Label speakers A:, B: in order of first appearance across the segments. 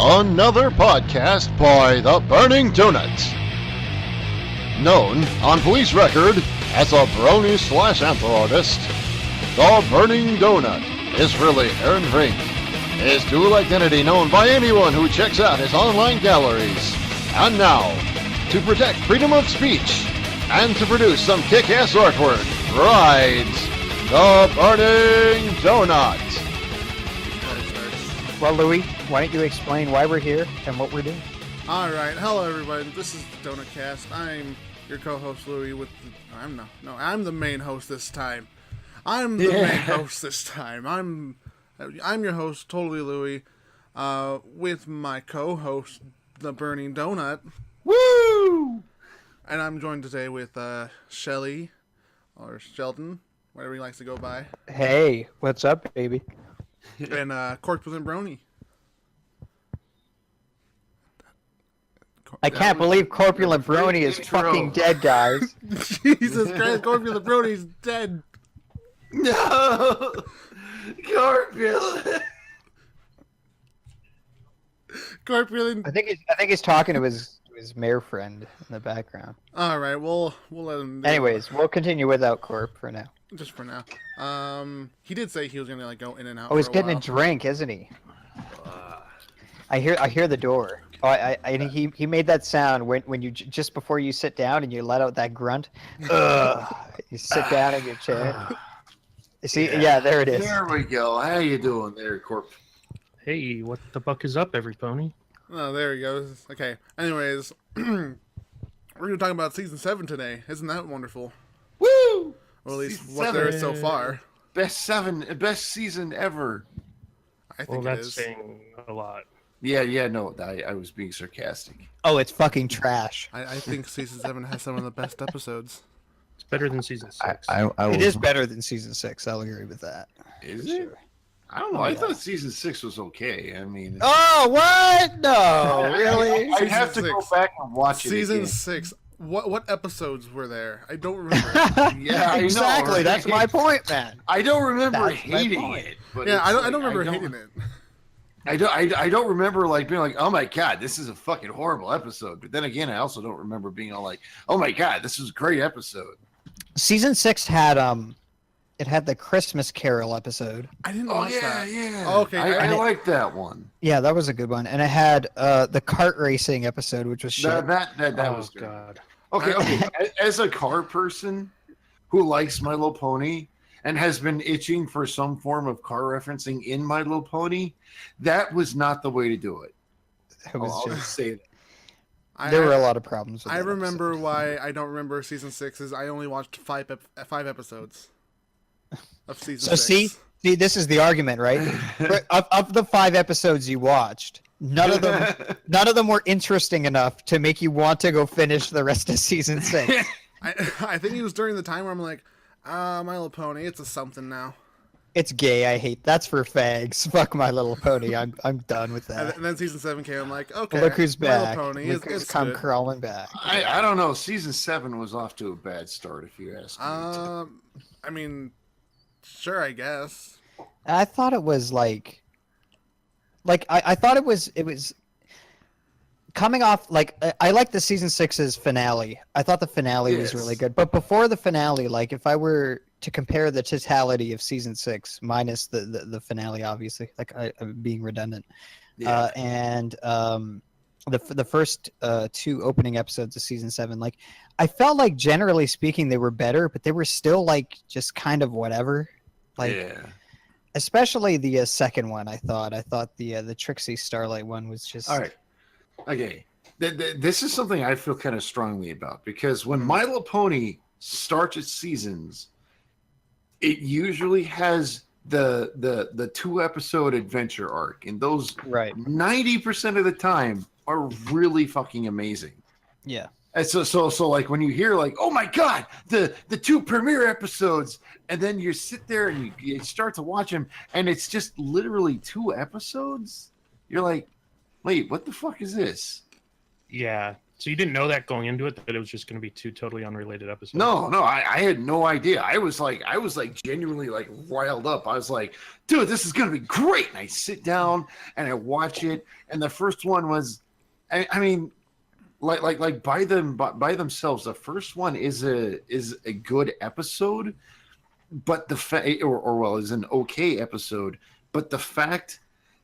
A: another podcast by the Burning Donuts. Known on police record as a brony slash anther artist, the Burning Donut is really Aaron Ring, his dual identity known by anyone who checks out his online galleries. And now, to protect freedom of speech and to produce some kick-ass artwork, rides the Burning Donut.
B: Well, Louis, why don't you explain why we're here and what we're doing?
C: All right, hello everybody. This is the Donutcast. I'm your co-host Louis. I'm the main host this time. I'm your host, totally Louis, with my co-host, the Burning Donut.
B: Woo!
C: And I'm joined today with Shelly or Sheldon, whatever he likes to go by.
B: Hey, what's up, baby?
C: And Corpulent Brony.
B: I can't believe Corpulent Brony is fucking dead, guys.
C: Jesus Christ, Corpulent Brony's dead.
D: No! Corpulent!
C: Corpulent.
B: I think he's talking to his mayor friend in the background.
C: All right, we'll let him.
B: Anyways, we'll continue without Corp for now.
C: Just for now. He did say he was gonna go in and out.
B: Oh, he's getting
C: while.
B: a drink, isn't he? I hear the door. Oh, he made that sound when you just before you sit down and you let out that grunt. You sit down in your chair. See, yeah, there it is.
D: There we go. How you doing there, Corp?
E: Hey, what the fuck is up, everybody?
C: Oh, there he goes. Okay. Anyways, we're gonna talk about season 7 today. Isn't that wonderful?
D: Woo!
C: Or at least
D: Season
C: what
D: 7.
C: there is so far.
D: Best season ever.
C: I think
E: Well,
C: it
E: that's
C: is.
E: saying a lot.
D: Yeah, no, I was being sarcastic.
B: Oh, it's fucking trash.
C: I think season 7 has some of the best episodes.
E: It's better than season 6.
B: It is better than season 6. I'll agree with that.
D: Is it? I don't know. I thought season 6 was okay. I mean,
B: Oh, what? No, really?
D: I have to go back and watch it.
C: Season
D: again.
C: 6. What episodes were there? I don't remember.
D: Yeah, I know,
B: exactly.
D: right?
B: That's my point, man.
D: I don't remember
B: That's my
D: hating
B: point.
D: it. But
C: Yeah,
D: it's
C: I
D: like,
C: don't remember hating it.
D: I don't remember like being like, oh my god, this is a fucking horrible episode. But then again, I also don't remember being all like, oh my god, this is a great episode.
B: Season 6 had it had the Christmas Carol episode.
C: I didn't
D: Oh
C: watch
D: yeah,
C: that.
D: yeah.
C: Oh, okay.
D: I like that one.
B: Yeah, that was a good one. And it had the kart racing episode, which was shit.
D: That
E: Oh,
D: was good.
E: God.
D: Okay. As a car person who likes My Little Pony and has been itching for some form of car referencing in My Little Pony, that was not the way to do it.
B: It was
D: I'll
B: just,
D: just say that.
B: there were a lot of problems with
C: I
B: that
C: remember
B: episode.
C: why I don't remember season 6 is I only watched five episodes of season 6.
B: See, this is the argument, right? of the 5 episodes you watched, none of them were interesting enough to make you want to go finish the rest of season 6.
C: I think it was during the time where I'm like, My Little Pony, it's a something now.
B: It's gay. I hate. That's for fags. Fuck My Little Pony. I'm done with that.
C: And then season 7 came. I'm like, okay,
B: Look who's
C: My
B: back.
C: Little Pony,
B: Look who's
C: it's
B: come
C: good.
B: crawling back.
D: I don't know. Season 7 was off to a bad start, if you ask me.
C: I mean, sure, I guess.
B: I thought it was like I thought it was coming off like I like the season 6's finale. I thought the finale was really good. But before the finale, like if I were to compare the totality of season 6 minus the finale, obviously, like I'm being redundant, and the first 2 opening episodes of season 7, like I felt like generally speaking they were better, but they were still like just kind of whatever. Like, especially the second one, I thought the Trixie Starlight one was just
D: All right. Okay. This is something I feel kind of strongly about because when My Little Pony starts its seasons, it usually has the 2-episode adventure arc, and those 90% of the time are really fucking amazing.
B: Yeah.
D: And so like when you hear like, oh my god, the 2 premiere episodes, and then you sit there and you start to watch them, and it's just literally 2 episodes. You're like, wait, what the fuck is this?
E: Yeah. So you didn't know that going into it, that it was just going to be two totally unrelated episodes?
D: No, I had no idea. I was like genuinely like riled up. I was like, dude, this is gonna be great. And I sit down and I watch it, and the first one was, I mean, like by themselves, the first one is a good episode, but is an okay episode, but the fact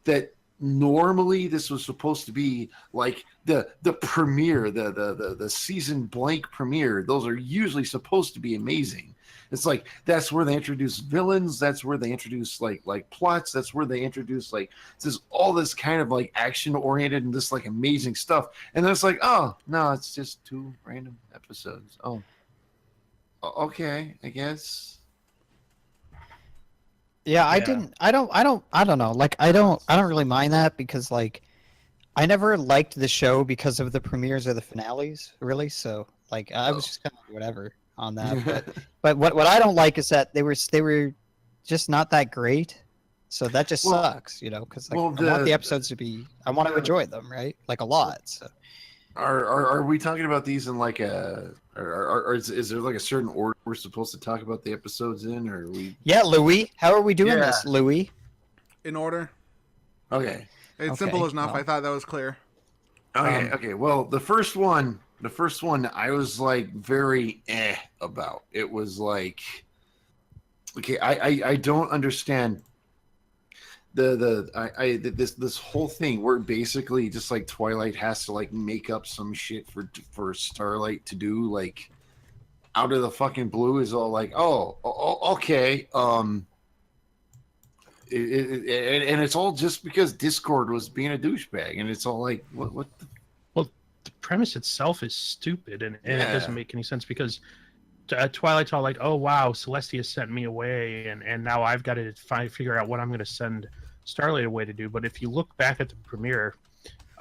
D: that normally this was supposed to be like the premiere, the season blank premiere, those are usually supposed to be amazing. It's like that's where they introduce villains, that's where they introduce like plots, that's where they introduce like all this kind of like action oriented and this like amazing stuff, and then it's like, oh no, it's just two random episodes. Oh, okay, I guess.
B: Yeah, I don't know. Like, I don't really mind that because, like, I never liked the show because of the premieres or the finales, really. So, like, I was just kind of whatever on that. But what I don't like is that they were just not that great. So that just sucks, you know, because like, I want the episodes to be, I want to enjoy them, right? Like a lot. So.
D: Are we talking about these in like is there like a certain order we're supposed to talk about the episodes in, or are we?
B: Yeah, Louis, how are we doing this, Louis?
C: In order.
D: Okay.
C: It's simple enough. Well. I thought that was clear.
D: Okay. Okay. Well, the first one, I was like very about. It was like, okay, I don't understand this whole thing where basically just like Twilight has to like make up some shit for Starlight to do, like out of the fucking blue, is all like, oh okay, and it's all just because Discord was being a douchebag, and it's all like what the...
E: Well, the premise itself is stupid, and it doesn't make any sense because Twilight's all like, oh wow, Celestia sent me away, and now I've got to figure out what I'm going to send Starlight away to do. But if you look back at the premiere,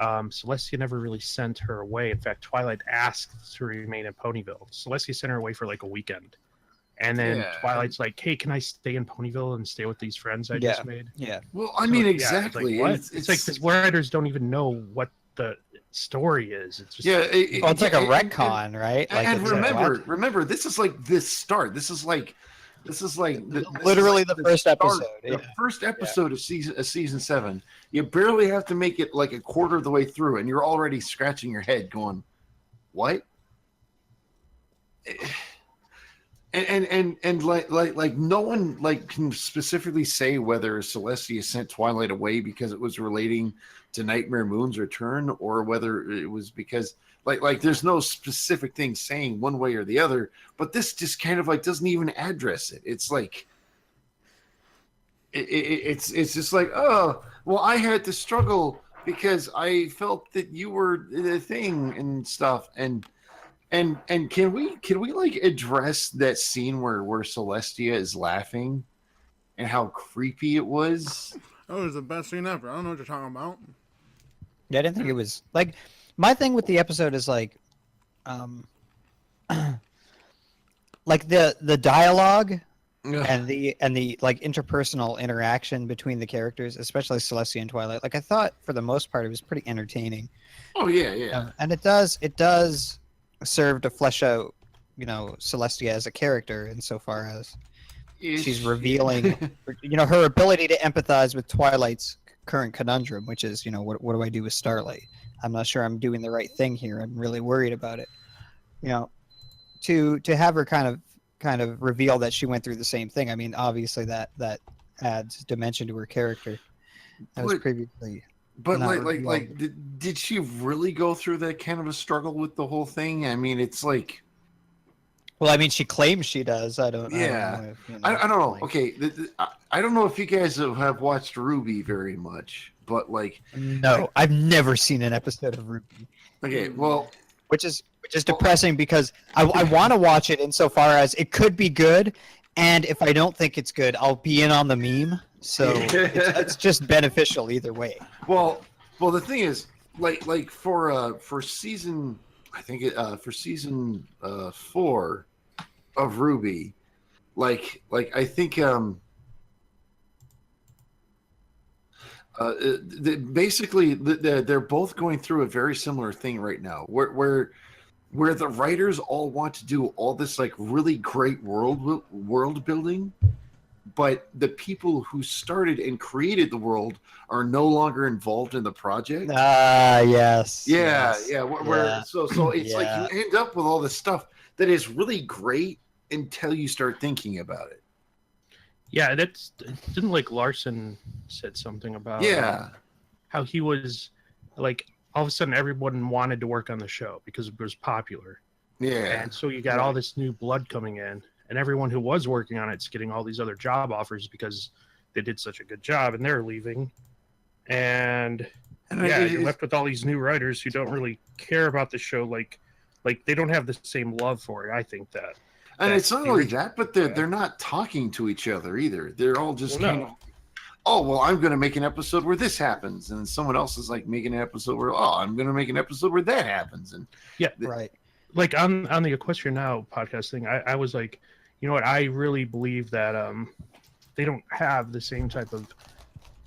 E: Celestia never really sent her away. In fact, Twilight asked to remain in Ponyville. Celestia sent her away for like a weekend, and then Twilight's like, hey, can I stay in Ponyville and stay with these friends I just made?
B: Yeah.
D: Well, I mean, exactly.
E: It's like the writers don't even know what the story is. It's just,
B: it's like a retcon, right? Like,
D: and remember, this is like this start. This is like
B: literally the first episode.
D: The first episode of season 7. You barely have to make it like a quarter of the way through, and you're already scratching your head, going, "What?" And like no one like can specifically say whether Celestia sent Twilight away because it was relating to Nightmare Moon's return, or whether it was because like there's no specific thing saying one way or the other, but this just kind of like doesn't even address it. It's like it's just like, oh well, I had to struggle because I felt that you were the thing and stuff, and can we like address that scene where Celestia is laughing and how creepy it was?
C: That was the best scene ever. I don't know what you're talking about.
B: Yeah, I didn't think it was like, my thing with the episode is like, like the dialogue and the like interpersonal interaction between the characters, especially Celestia and Twilight. Like, I thought for the most part it was pretty entertaining.
D: Oh yeah.
B: And it does serve to flesh out, you know, Celestia as a character insofar as she's revealing, you know, her ability to empathize with Twilight's current conundrum, which is, you know, what do I do with Starlight? I'm not sure I'm doing the right thing here. I'm really worried about it. You know, to have her kind of reveal that she went through the same thing. I mean, obviously that adds dimension to her character. That was previously.
D: But did she really go through that kind of a struggle with the whole thing? I mean, it's like.
B: Well, I mean, she claims she does. I don't.
D: Yeah,
B: I don't know. If, you know,
D: I don't know.
B: like...
D: Okay, I don't know if you guys have watched Ruby very much, but like.
B: No, I've never seen an episode of Ruby.
D: Okay, well.
B: Which is depressing because I want to watch it insofar as it could be good, and if I don't think it's good, I'll be in on the meme. So it's just beneficial either way.
D: Well, the thing is, like for season, I think for season 4 of Ruby, like I think Basically, they're both going through a very similar thing right now, where the writers all want to do all this like really great world building, but the people who started and created the world are no longer involved in the project.
B: Yes.
D: Yeah,
B: yes.
D: yeah. So it's like you end up with all this stuff that is really great until you start thinking about it.
E: Yeah, didn't like Larson said something about how he was like all of a sudden everyone wanted to work on the show because it was popular.
D: Yeah.
E: And so you got all this new blood coming in, and everyone who was working on it's getting all these other job offers because they did such a good job and they're leaving. And you're left with all these new writers who don't really care about the show like they don't have the same love for it. I think that.
D: And it's not only that, but they're not talking to each other either. They're all just kind of, oh, well, I'm going to make an episode where this happens, and someone else is like making an episode where, oh, I'm going to make an episode where that happens, and
B: right.
E: Like on the Equestria Now podcast thing, I was like, you know what? I really believe that they don't have the same type of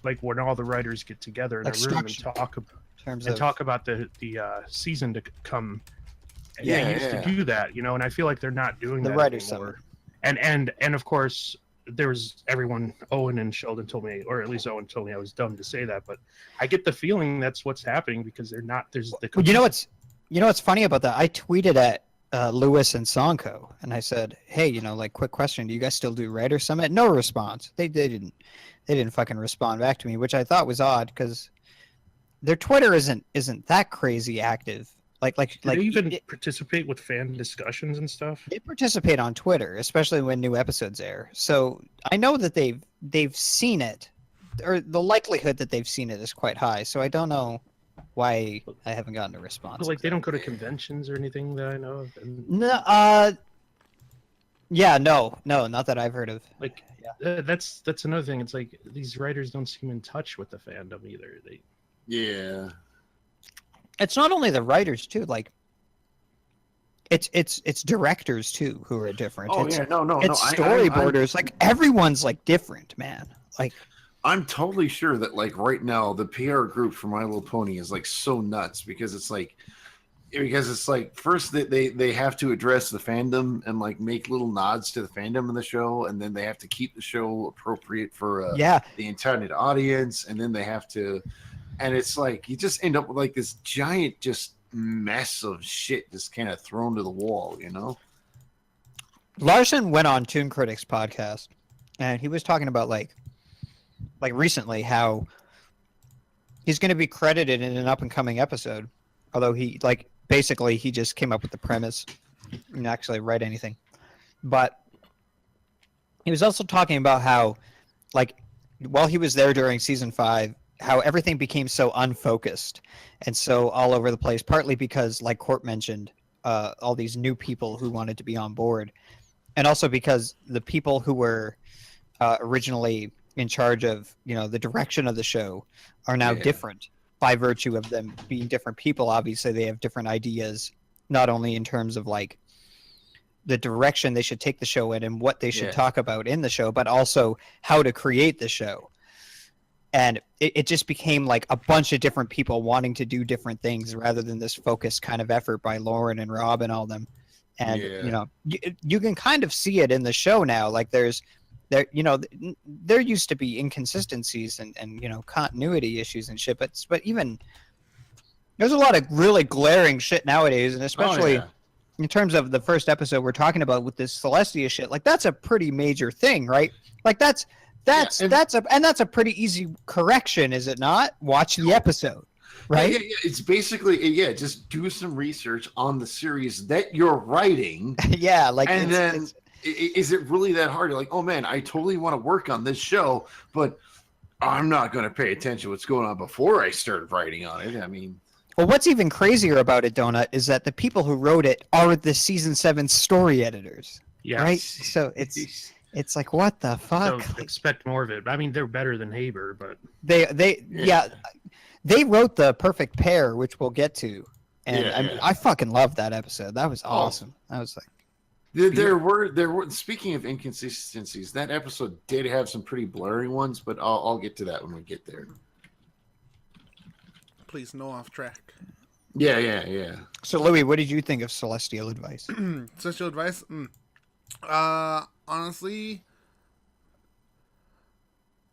E: like when all the writers get together in
B: like
E: a room and talk about the season to come. They used to do that, and I feel like they're not doing that
B: writers
E: anymore. And of course, there was everyone. Owen and Sheldon told me, or at least Owen told me, I was dumb to say that, but I get the feeling that's what's happening because they're not. There's the.
B: You know what's funny about that? I tweeted at Lewis and Sonko, and I said, "Hey, like, quick question: do you guys still do Writer Summit?" No response. They didn't fucking respond back to me, which I thought was odd because their Twitter isn't that crazy active. Do they
E: even participate with fan discussions and stuff?
B: They participate on Twitter, especially when new episodes air. So I know that they've seen it, or the likelihood that they've seen it is quite high. So I don't know why I haven't gotten a response.
E: But, like, they don't go to conventions or anything that I know of.
B: No, no, not that I've heard of.
E: Like, that's another thing. It's like these writers don't seem in touch with the fandom either.
B: It's not only the writers too, like it's directors too who are different. It's storyboarders. Like everyone's like different, man. Like
D: I'm totally sure that like right now the PR group for My Little Pony is like so nuts because it's like first they have to address the fandom and like make little nods to the fandom in the show, and then they have to keep the show appropriate for the intended audience, and then they have to. And it's like you just end up with like this giant just mess of shit just kind of thrown to the wall,
B: Larson went on Toon Critics podcast, and he was talking about like recently how he's going to be credited in an up and coming episode, although he basically he just came up with the premise, didn't actually write anything. But he was also talking about how like while he was there during season 5. How everything became so unfocused and so all over the place, partly because, like Court mentioned, all these new people who wanted to be on board, and also because the people who were originally in charge of, the direction of the show are now different by virtue of them being different people. Obviously, they have different ideas, not only in terms of like the direction they should take the show in and what they should talk about in the show, but also how to create the show. And it just became like a bunch of different people wanting to do different things rather than this focused kind of effort by Lauren and Rob and all them. And, you can kind of see it in the show now. Like there used to be inconsistencies and continuity issues and shit. But even there's a lot of really glaring shit nowadays. And especially in terms of the first episode we're talking about with this Celestia shit, like that's a pretty major thing, right? Like that's a pretty easy correction, is it not? Watch the episode, right?
D: Yeah. It's basically just do some research on the series that you're writing. Is it really that hard? You're like, oh man, I totally want to work on this show, but I'm not going to pay attention to what's going on before I start writing on it. I mean,
B: well, what's even crazier about it, Donut, is that the people who wrote it are the season 7 story editors.
E: Yes.
B: Right? So it's like, what the fuck?
E: So expect more of it. I mean, they're better than Haber, but
B: they wrote The Perfect Pair, which we'll get to, and I fucking loved that episode. That was awesome. I was like,
D: there were. Speaking of inconsistencies, that episode did have some pretty blurry ones, but I'll get to that when we get there.
C: please, no off track.
D: Yeah.
B: So, Louis, what did you think of Celestial Advice?
C: Celestial Advice? Honestly,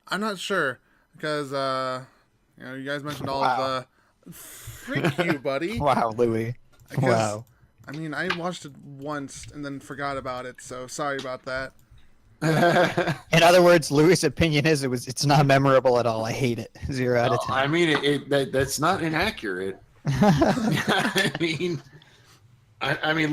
C: I'm not sure. Because, you guys mentioned all of the... Freak you, buddy.
B: Wow, Louis. Wow.
C: I mean, I watched it once and then forgot about it, so sorry about that.
B: In other words, Louis' opinion is it's not memorable at all. I hate it. 0 out of 10.
D: I mean, that's not inaccurate. I mean,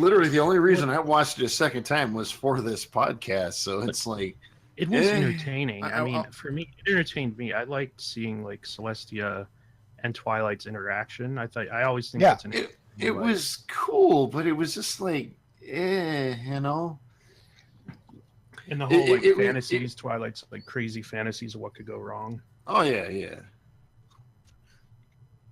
D: literally, the only reason I watched it a second time was for this podcast. So it's like
E: it was entertaining. I mean, for me, it entertained me. I liked seeing like Celestia and Twilight's interaction. I always think that's an.
D: It was cool, but it was just like, you know.
E: And the whole fantasies, Twilight's like crazy fantasies of what could go wrong.
D: Oh yeah.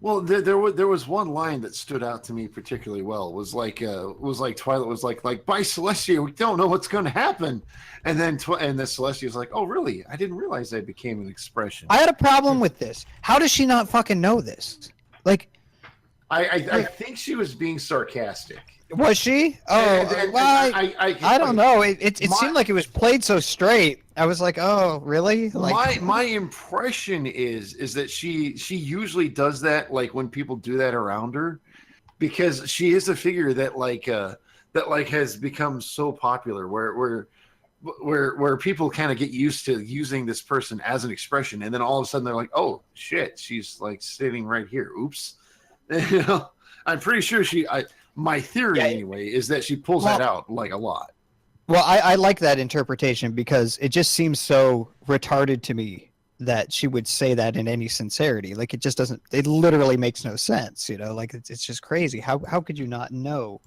D: Well, there was one line that stood out to me particularly well. It was like Twilight was like by Celestia, we don't know what's going to happen, and then the Celestia was like, oh really? I didn't realize that became an expression.
B: I had a problem with this. How does she not fucking know this? Like,
D: I think she was being sarcastic.
B: Was she? Oh, well, I don't know. It seemed like it was played so straight. I was like, oh, really? Like,
D: my impression is that she usually does that, like when people do that around her, because she is a figure that has become so popular where people kind of get used to using this person as an expression, and then all of a sudden they're like, oh shit, she's like sitting right here. Oops. You know, I'm pretty sure my theory anyway is that she pulls that out like a lot.
B: Well, I like that interpretation because it just seems so retarded to me that she would say that in any sincerity. Like, it just doesn't. It literally makes no sense. You know, like it's just crazy. How could you not know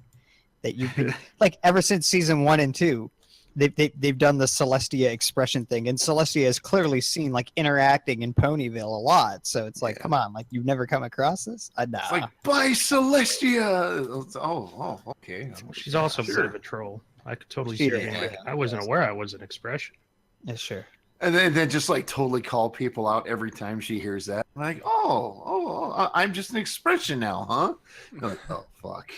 B: that you've been like ever since season 1 and 2? They've done the Celestia expression thing, and Celestia is clearly seen like interacting in Ponyville a lot. So it's like, come on, like you've never come across this? Nah.
D: It's like, bye Celestia. Oh, okay.
E: She's also a bit of a troll. I could totally see it. Like, I wasn't aware I was an expression.
B: Yeah, sure.
D: And then just like totally call people out every time she hears that. Like, I'm just an expression now, huh? Like, oh fuck.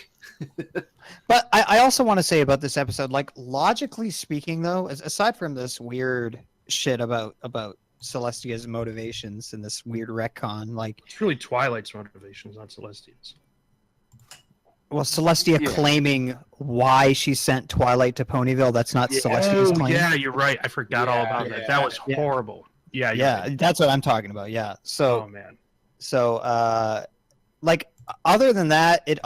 B: But I also want to say about this episode, like logically speaking, though, aside from this weird shit about Celestia's motivations and this weird retcon, like
E: it's really Twilight's motivations, not Celestia's.
B: Well, Celestia claiming why she sent Twilight to Ponyville, that's not Celestia's claim.
E: Yeah, you're right. I forgot all about that. That was horrible. Yeah,
B: that's what I'm talking about. Yeah. So,
E: oh man.
B: So, like, other than that, it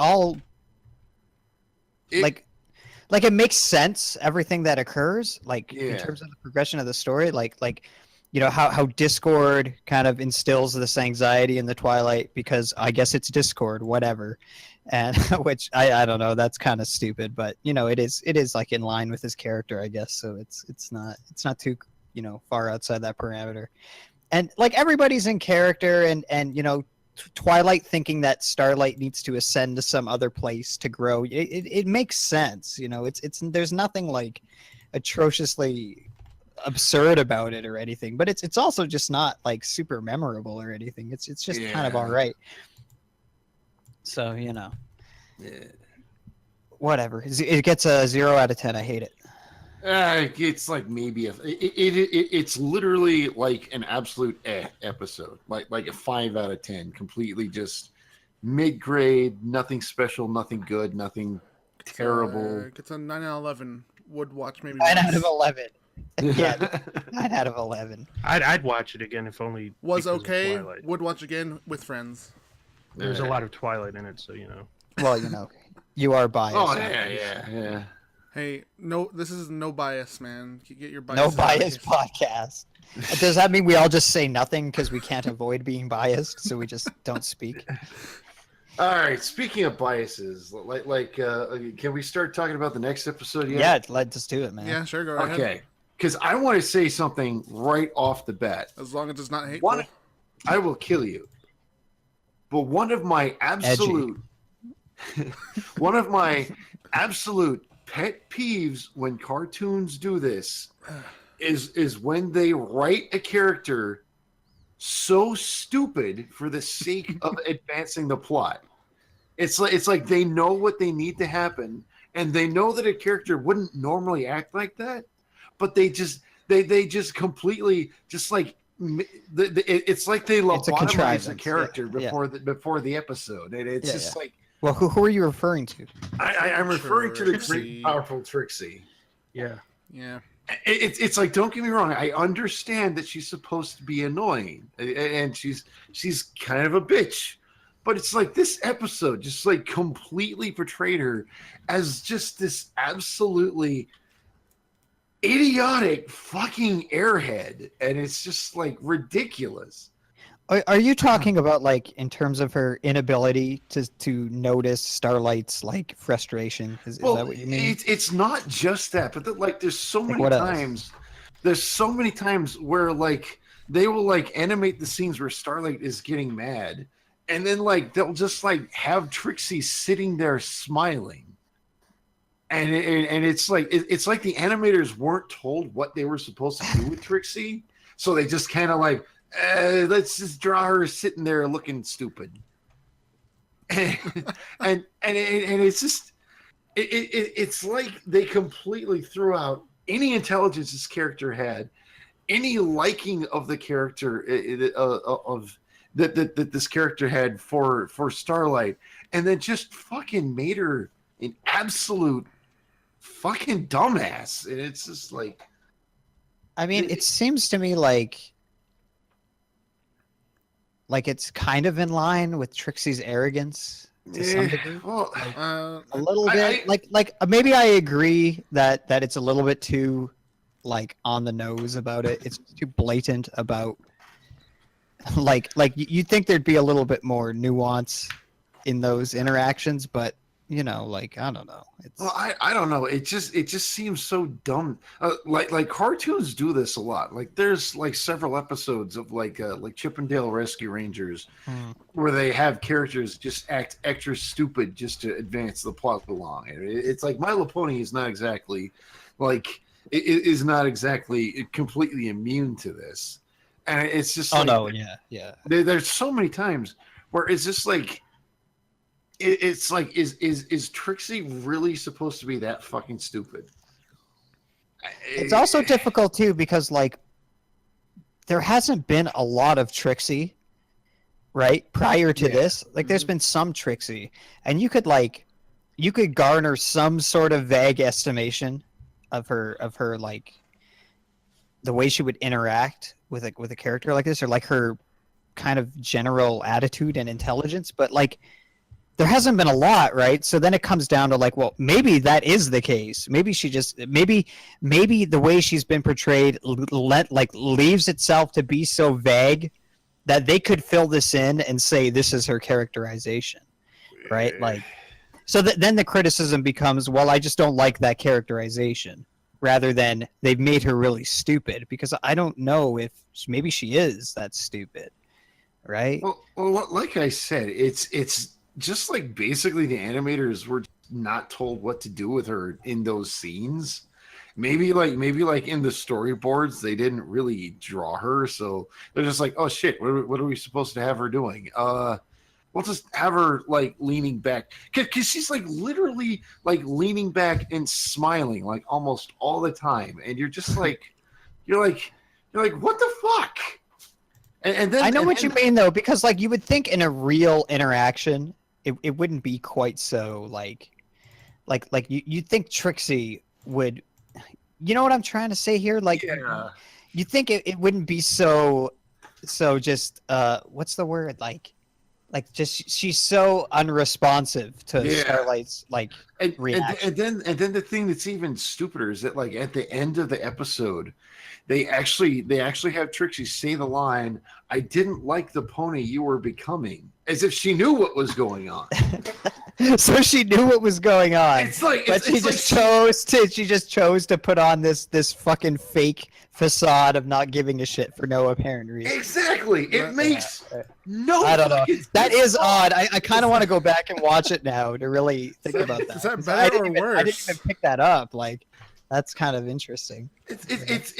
B: makes sense, everything that occurs, like in terms of the progression of the story, like you know how Discord kind of instills this anxiety in the Twilight because I guess it's Discord, whatever, and which I don't know, that's kind of stupid, but you know it is like in line with his character, I guess, so it's not too, you know, far outside that parameter, and like everybody's in character, and you know, Twilight thinking that Starlight needs to ascend to some other place to grow, it makes sense, you know. It's there's nothing like atrociously absurd about it or anything, but it's also just not like super memorable or anything. It's just kind of all right. So, you know, whatever. It gets a 0 out of 10. I hate it.
D: It's like maybe it's literally like an absolute episode, like a 5 out of 10, completely just mid-grade, nothing special, nothing good, nothing terrible.
C: It's a 9 out of 11. Would watch maybe
B: 9 out of 11. Yeah, 9 out of 11.
E: I'd watch it again if only
C: was okay. Would watch again with friends.
E: There's a lot of Twilight in it, so you know.
B: Well, you know, you are biased.
D: Oh yeah.
C: Hey, no, this is no bias, man. Get your bias.
B: No bias podcast. Does that mean we all just say nothing because we can't avoid being biased, so we just don't speak?
D: All right. Speaking of biases, can we start talking about the next episode yet?
B: Yeah, let's do it, man.
C: Yeah, sure. Go ahead.
D: Okay. Because I want to say something right off the bat.
C: As long as it's not hateful.
D: I will kill you. But one of my absolute pet peeves when cartoons do this is when they write a character so stupid for the sake of advancing the plot. It's like they know what they need to happen, and they know that a character wouldn't normally act like that, but they just completely just like it's like they lobotomize the character before the episode, and it's just like.
B: Well, who are you referring to?
D: I'm referring to the great, powerful Trixie.
E: Yeah.
D: It's like, don't get me wrong. I understand that she's supposed to be annoying, and she's kind of a bitch, but it's like this episode just like completely portrayed her as just this absolutely idiotic fucking airhead, and it's just like ridiculous.
B: Are you talking about like in terms of her inability to notice Starlight's like frustration? Is that what you mean?
D: It's not just that, but there's so many times. There's so many times where like they will like animate the scenes where Starlight is getting mad, and then like they'll just like have Trixie sitting there smiling. And it's like the animators weren't told what they were supposed to do with Trixie, so they just kind of like let's just draw her sitting there looking stupid, and it's just it's like they completely threw out any intelligence this character had, any liking of the character of that this character had for Starlight, and then just fucking made her an absolute fucking dumbass. And it's just like,
B: I mean, it seems to me like it's kind of in line with Trixie's arrogance to some degree.
D: Well,
B: a little bit. Like maybe I agree that it's a little bit too like on the nose about it. It's too blatant about like you'd think there'd be a little bit more nuance in those interactions, but you know, like I don't know.
D: Well, I don't know. It just seems so dumb. Like cartoons do this a lot. Like there's like several episodes of like Chippendale Rescue Rangers where they have characters just act extra stupid just to advance the plot along. It's like My Little Pony is not exactly like it is not exactly completely immune to this, and it's just yeah. There's so many times where it's just like. It's like, is Trixie really supposed to be that fucking stupid?
B: It's also difficult too because like there hasn't been a lot of Trixie, right? Prior to this, like there's been some Trixie, and you could garner some sort of vague estimation of her like the way she would interact with a character like this, or like her kind of general attitude and intelligence, but like. There hasn't been a lot, right? So then it comes down to like, well, maybe that is the case. Maybe she just maybe the way she's been portrayed leaves itself to be so vague that they could fill this in and say this is her characterization, right? Like, so then the criticism becomes, well, I just don't like that characterization, rather than they've made her really stupid, because I don't know if maybe she is that stupid, right?
D: Well, like I said, it's. Just like basically the animators were not told what to do with her in those scenes. Maybe like in the storyboards they didn't really draw her, so they're just like, oh shit, what are we supposed to have her doing? We'll just have her like leaning back, because she's like literally like leaning back and smiling like almost all the time, and you're just like you're like what the fuck? And then
B: I know what you mean though, because like you would think in a real interaction. It wouldn't be quite so like you'd think Trixie would, you know what I'm trying to say here? Like, you think it wouldn't be so just what's the word, like just she's so unresponsive to Starlight's like reaction.
D: And then the thing that's even stupider is that like at the end of the episode, they actually have Trixie say the line, "I didn't like the pony you were becoming," as if she knew what was going on.
B: So she knew what was going on.
D: It's like,
B: but she just chose to put on this fucking fake facade of not giving a shit for no apparent reason.
D: Exactly. It makes no.
B: I don't know. That is odd. I kind of want to go back and watch it now to really think about that.
C: Is that better or worse?
B: I didn't even pick that up. Like, That's kind of interesting.
D: It's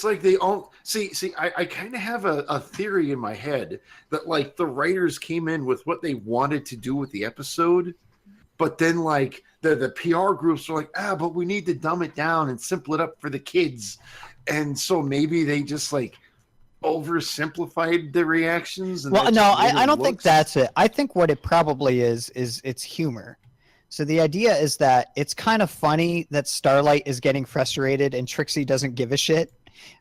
D: like they all see. I kind of have a theory in my head that like the writers came in with what they wanted to do with the episode, but then like the PR groups were like, but we need to dumb it down and simple it up for the kids, and so maybe they just like oversimplified the reactions. And
B: Well, no, I don't think that's it. I think what it probably is it's humor. So the idea is that it's kind of funny that Starlight is getting frustrated and Trixie doesn't give a shit,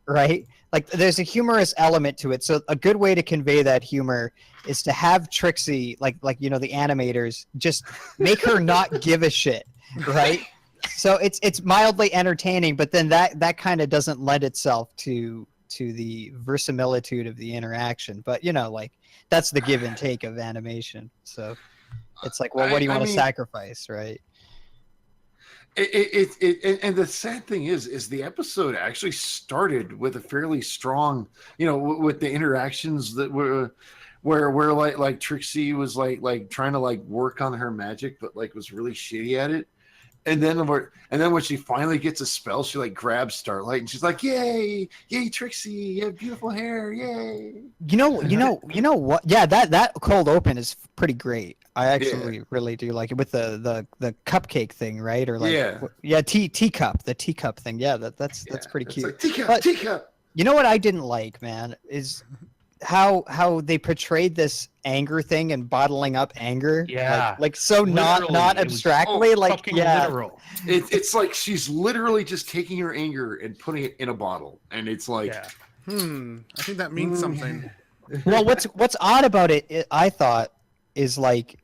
B: right? Like there's a humorous element to it. So a good way to convey that humor is to have Trixie, like the animators, just make her not give a shit, right? So it's mildly entertaining, but then that kind of doesn't lend itself to the verisimilitude of the interaction. But like that's the give and take of animation. So it's like, well, what do you want to sacrifice, right?
D: And the sad thing is the episode actually started with a fairly strong, with the interactions that were where like Trixie was like trying to like work on her magic, but like was really shitty at it. And then when she finally gets a spell, she like grabs Starlight and she's like, "Yay, Trixie, you have beautiful hair, yay!"
B: You know what? Yeah, that cold open is pretty great. I actually really do like it with the cupcake thing, right? Or like teacup, the teacup thing. Yeah, that's pretty cute.
D: Like, teacup.
B: You know what I didn't like, man, is how they portrayed this anger thing and bottling up anger.
E: Yeah.
B: Like so
E: Literally,
B: not abstractly, like
E: literal.
D: It's like she's literally just taking her anger and putting it in a bottle, and it's like,
C: I think that means something.
B: Well, what's odd about it, I thought, is like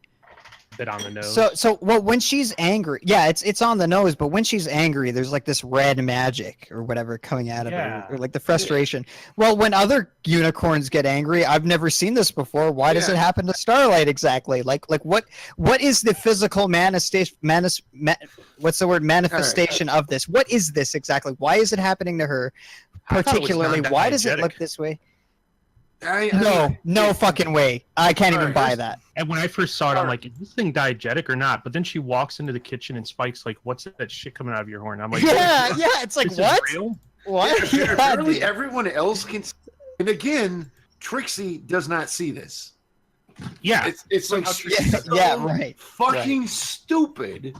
E: bit on the nose.
B: So when she's angry, it's on the nose, but when she's angry, there's like this red magic or whatever coming out of her, or like the frustration. Well, when other unicorns get angry, I've never seen this before. Why does it happen to Starlight exactly? Like what is the physical manifestation of this? What is this exactly? Why is it happening to her particularly? Why does it look this way? No fucking way. I can't even buy that.
E: And when I first saw it, I'm like, is this thing diegetic or not? But then she walks into the kitchen and Spike's like, what's that shit coming out of your horn? I'm like,
B: it's like, what? What?
D: Apparently everyone else can see. And again, Trixie does not see this.
E: Yeah.
D: It's like
B: right.
D: Fucking stupid.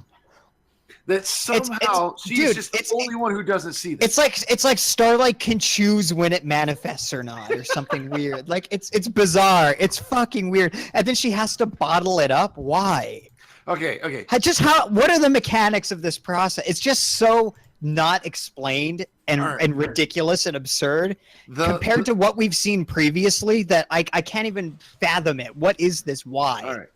D: That somehow she's just the only one who doesn't see this.
B: It's like Starlight can choose when it manifests or not, or something weird. Like it's bizarre. It's fucking weird. And then she has to bottle it up. Why?
D: Okay.
B: What are the mechanics of this process? It's just so not explained and ridiculous and absurd compared to what we've seen previously that I can't even fathom it. What is this? Why?
D: All right.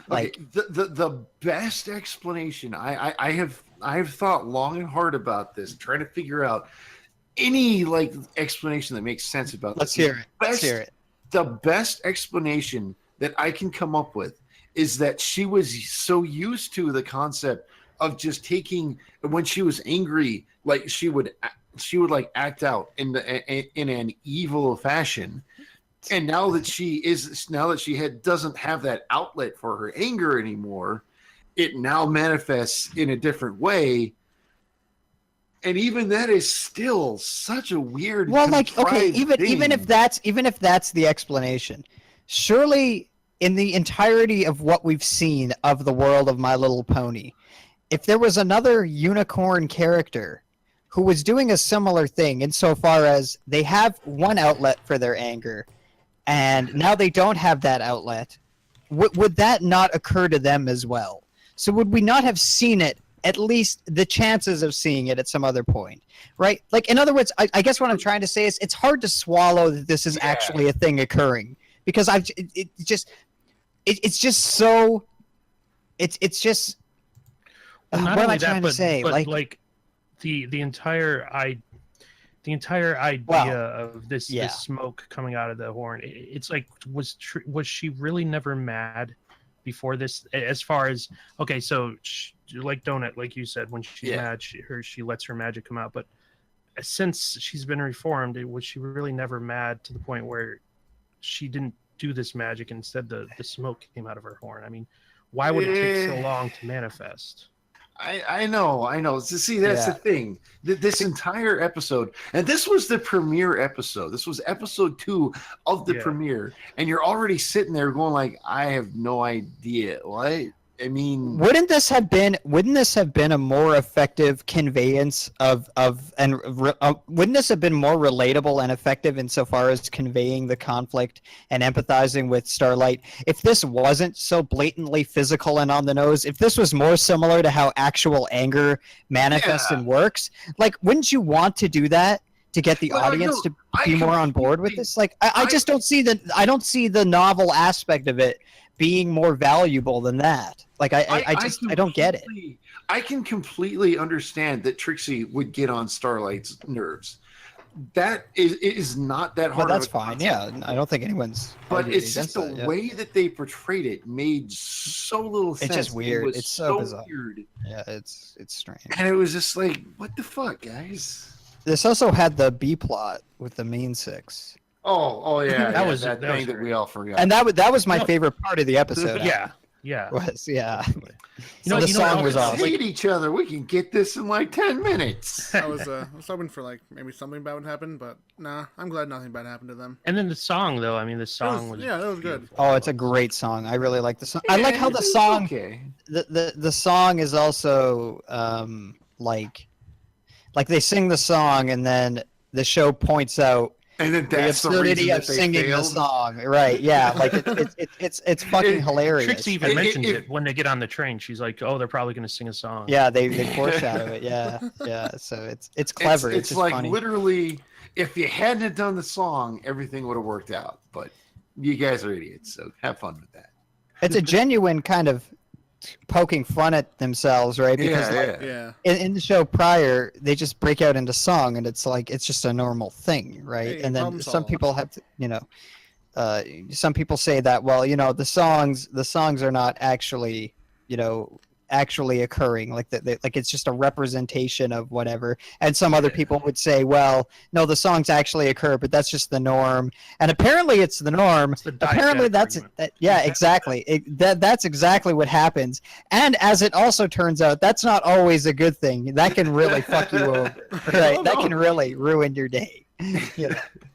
D: Like the best explanation, I have thought long and hard about this, trying to figure out any like explanation that makes sense about this.
B: Let's hear it.
D: The best explanation that I can come up with is that she was so used to the concept of just taking, when she was angry, like she would like act out in an evil fashion. And now that she doesn't have that outlet for her anger anymore, it now manifests in a different way. And even that is still such a weird.
B: Well, like, okay, even if that's the explanation, surely in the entirety of what we've seen of the world of My Little Pony, if there was another unicorn character who was doing a similar thing insofar as they have one outlet for their anger, and now they don't have that outlet, would that not occur to them as well? So would we not have seen it, at least the chances of seeing it at some other point, right? Like, in other words, I guess what I'm trying to say is it's hard to swallow that this is actually a thing occurring, because it's just
E: well, not
B: what am
E: only
B: I trying to say?
E: But like the entire idea of this smoke coming out of the horn, it's like, was she really never mad before this? As far as, okay, so like Donut, like you said, when she's mad, she lets her magic come out. But since she's been reformed, was she really never mad to the point where she didn't do this magic? Instead, the smoke came out of her horn. I mean, why would it take so long to manifest?
D: I know. So see, that's the thing. This entire episode, and this was the premiere episode. This was episode 2 of the premiere, and you're already sitting there going like, I have no idea. What? I mean,
B: wouldn't this have been a more effective conveyance wouldn't this have been more relatable and effective insofar as conveying the conflict and empathizing with Starlight if this wasn't so blatantly physical and on the nose? If this was more similar to how actual anger manifests and works, like, wouldn't you want to do that to get the audience to be more on board with this? Like, I just don't see the novel aspect of it being more valuable than that. Like, I don't get it.
D: I can completely understand that Trixie would get on Starlight's nerves. That is not that hard.
B: But that's fine. Yeah, I don't think anyone's.
D: But it's just the way that they portrayed it made so little sense.
B: It's just weird. It's so bizarre.
D: Weird.
B: Yeah, it's strange.
D: And it was just like, what the fuck, guys?
B: This also had the B plot with the Mean Six.
D: Oh yeah,
E: that was
D: that thing that we all forgot.
B: And that was my favorite part of the episode.
E: Yeah.
B: The song was awesome.
D: We hate each other. We can get this in like 10 minutes.
C: I was hoping for like maybe something bad would happen, but nah, I'm glad nothing bad happened to them.
E: And then the song, though. I mean, the song was
C: that was good.
B: Oh, it's a great song. I really like the song. I like how the song.
D: Okay.
B: The song is also like they sing the song and then the show points out.
D: And then
B: the absurdity of singing the song, right? Yeah, like it's fucking hilarious.
E: Trixie even mentions it when they get on the train. She's like, "Oh, they're probably going to sing a song."
B: Yeah, they foreshadow it. Yeah. So it's clever.
D: It's like
B: funny.
D: literally, if you hadn't done the song, everything would have worked out. But you guys are idiots, so have fun with that.
B: It's a genuine kind of poking fun at themselves, right? Because in the show prior, they just break out into song, and it's like it's just a normal thing, right?
C: Hey,
B: and then some people have to, some people say that, well, the songs are not actually, actually occurring, like like it's just a representation of whatever. And some other people would say, well, no, the songs actually occur, but that's just the norm. And apparently it's the norm. Apparently that's exactly. That's exactly what happens. And as it also turns out, that's not always a good thing. That can really fuck you over. Right? That can really ruin your day.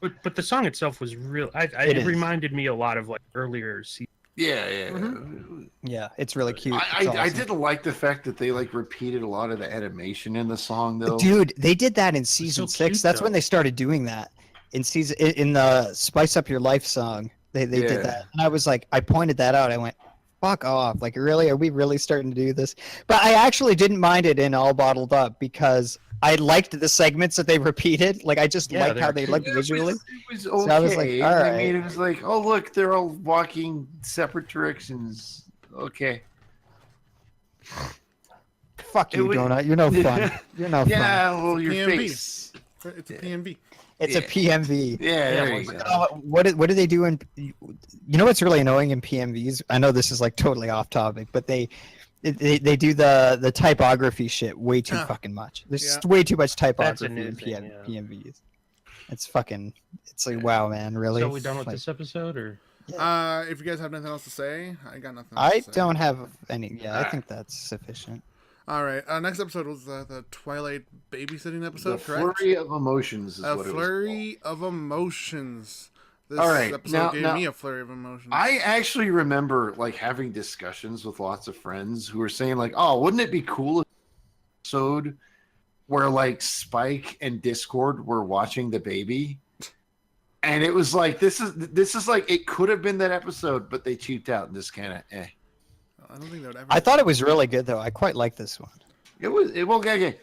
E: But the song itself was real. It reminded me a lot of like earlier seasons.
B: Yeah, it's really cute.
D: I didn't like the fact that they like repeated a lot of the animation in the song, though.
B: Dude, they did that in season 6. That's when they started doing that. In the Spice Up Your Life song, they did that, and I was like, I pointed that out. I went, fuck off! Like, really? Are we really starting to do this? But I actually didn't mind it in All Bottled Up because I liked the segments that they repeated. Like, I just liked how they looked visually.
D: It was okay.
B: So I was like, all right.
D: I mean, it was like, oh, look, they're all walking separate directions. Okay.
B: Fuck you, Donut. You're no fun. You're no fun.
D: Yeah, well, your
C: PMV.
D: face.
C: It's a PMV.
B: It's a PMV.
D: Yeah, there you go.
B: What do they do in? What's really annoying in PMVs? I know this is like totally off topic, but they do the typography shit way too fucking much. There's way too much typography in PMVs. It's like, wow, man, really?
E: So we done with this episode, or?
C: If you guys have nothing else to say, I got nothing.
B: I don't have any. Yeah, I think that's sufficient.
C: All right. Next episode was the Twilight babysitting episode, correct?
D: Flurry of emotions.
C: A flurry of emotions. This
D: all right.
C: episode gave me a flurry of emotions.
D: I actually remember like having discussions with lots of friends who were saying like, "Oh, wouldn't it be cool if episode where like Spike and Discord were watching the baby?" And it was like this is like it could have been that episode, but they cheaped out and just kind of
C: I don't think that would ever.
B: I thought it was really good though. I quite like this one.
D: Okay.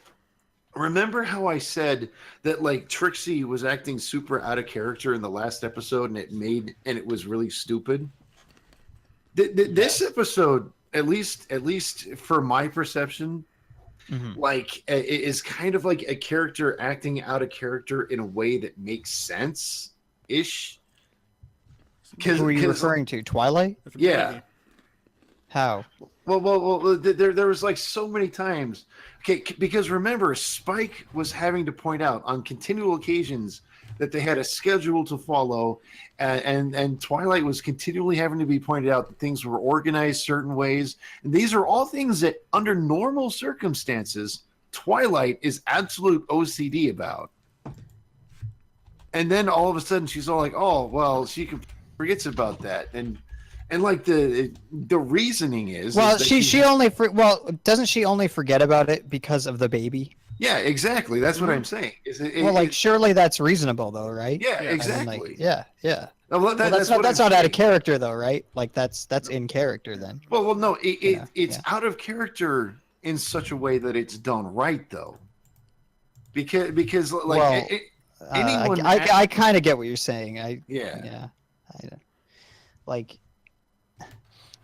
D: Remember how I said that like Trixie was acting super out of character in the last episode, and it was really stupid. This episode, at least for my perception, like it is kind of like a character acting out of character in a way that makes sense ish.
B: Who are you referring to? Twilight?
D: Yeah.
B: How?
D: Well, there was like so many times. Okay, because remember, Spike was having to point out on continual occasions that they had a schedule to follow, and Twilight was continually having to be pointed out that things were organized certain ways. And these are all things that, under normal circumstances, Twilight is absolute OCD about. And then all of a sudden she's all like, oh, well, she forgets about that. And like the reasoning is,
B: well,
D: is
B: doesn't she only forget about it because of the baby?
D: Yeah, exactly. That's what I'm saying.
B: Surely that's reasonable, though, right?
D: Yeah,
B: I mean,
D: exactly.
B: yeah.
D: Well,
B: That's not out of character, though, right? Like that's in character then.
D: Well, no, it's out of character in such a way that it's done right, though. Because like anyone,
B: I kind of get what you're saying.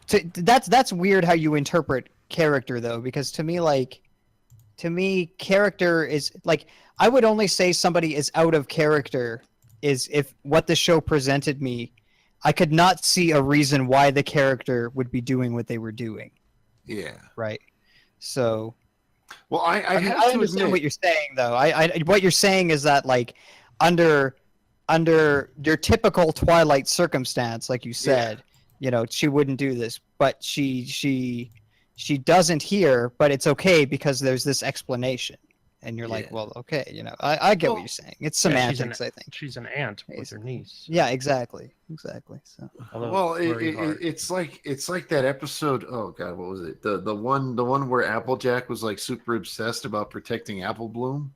B: That's weird how you interpret character, though, because to me, character is like, I would only say somebody is out of character is if what the show presented me, I could not see a reason why the character would be doing what they were doing.
D: Yeah.
B: Right. So.
D: Well, I
B: understand
D: admit
B: what you're saying, though. What you're saying is that, like, under your typical Twilight circumstance, like you said, she wouldn't do this, but she doesn't here, but it's okay because there's this explanation. And you're like, well, okay, I get what you're saying. It's semantics, I think.
E: She's an aunt with her niece.
B: Yeah, exactly. So.
D: Well, it's like that episode. Oh God, what was it? The one where Applejack was like super obsessed about protecting Apple Bloom.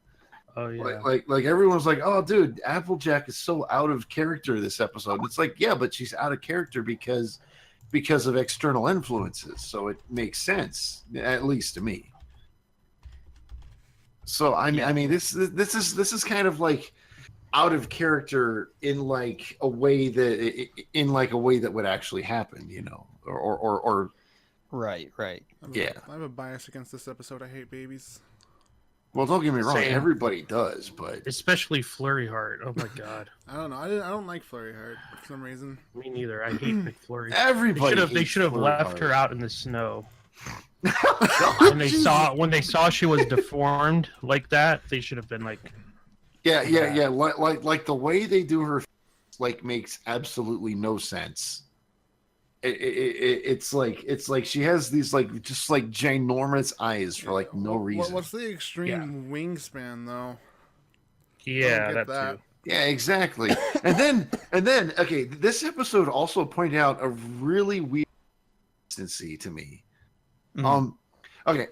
E: Oh yeah.
D: Like everyone's like, oh dude, Applejack is so out of character this episode. It's like, yeah, but she's out of character because of external influences. So it makes sense, at least to me. So I mean, this is kind of like out of character in like a way that would actually happen, or
B: right.
D: Yeah.
C: I have a bias against this episode. I hate babies.
D: Well, don't get me wrong,
E: Same.
D: everybody does, but
E: especially Flurry Heart. Oh my God.
C: I don't know. I don't like Flurry Heart for some reason.
E: Me neither. I hate McFlurry.
D: everybody
E: They should have left
D: Heart.
E: her out in the snow.
D: God,
E: when they saw she was deformed like that, they should have been like,
D: yeah. Like the way they do her, like, makes absolutely no sense. It's like she has these like just like ginormous eyes for like no reason.
C: What's the extreme wingspan though?
E: yeah,
C: Get
E: that too.
D: Yeah, exactly. and then okay, this episode also pointed out a really weird consistency to me. Okay.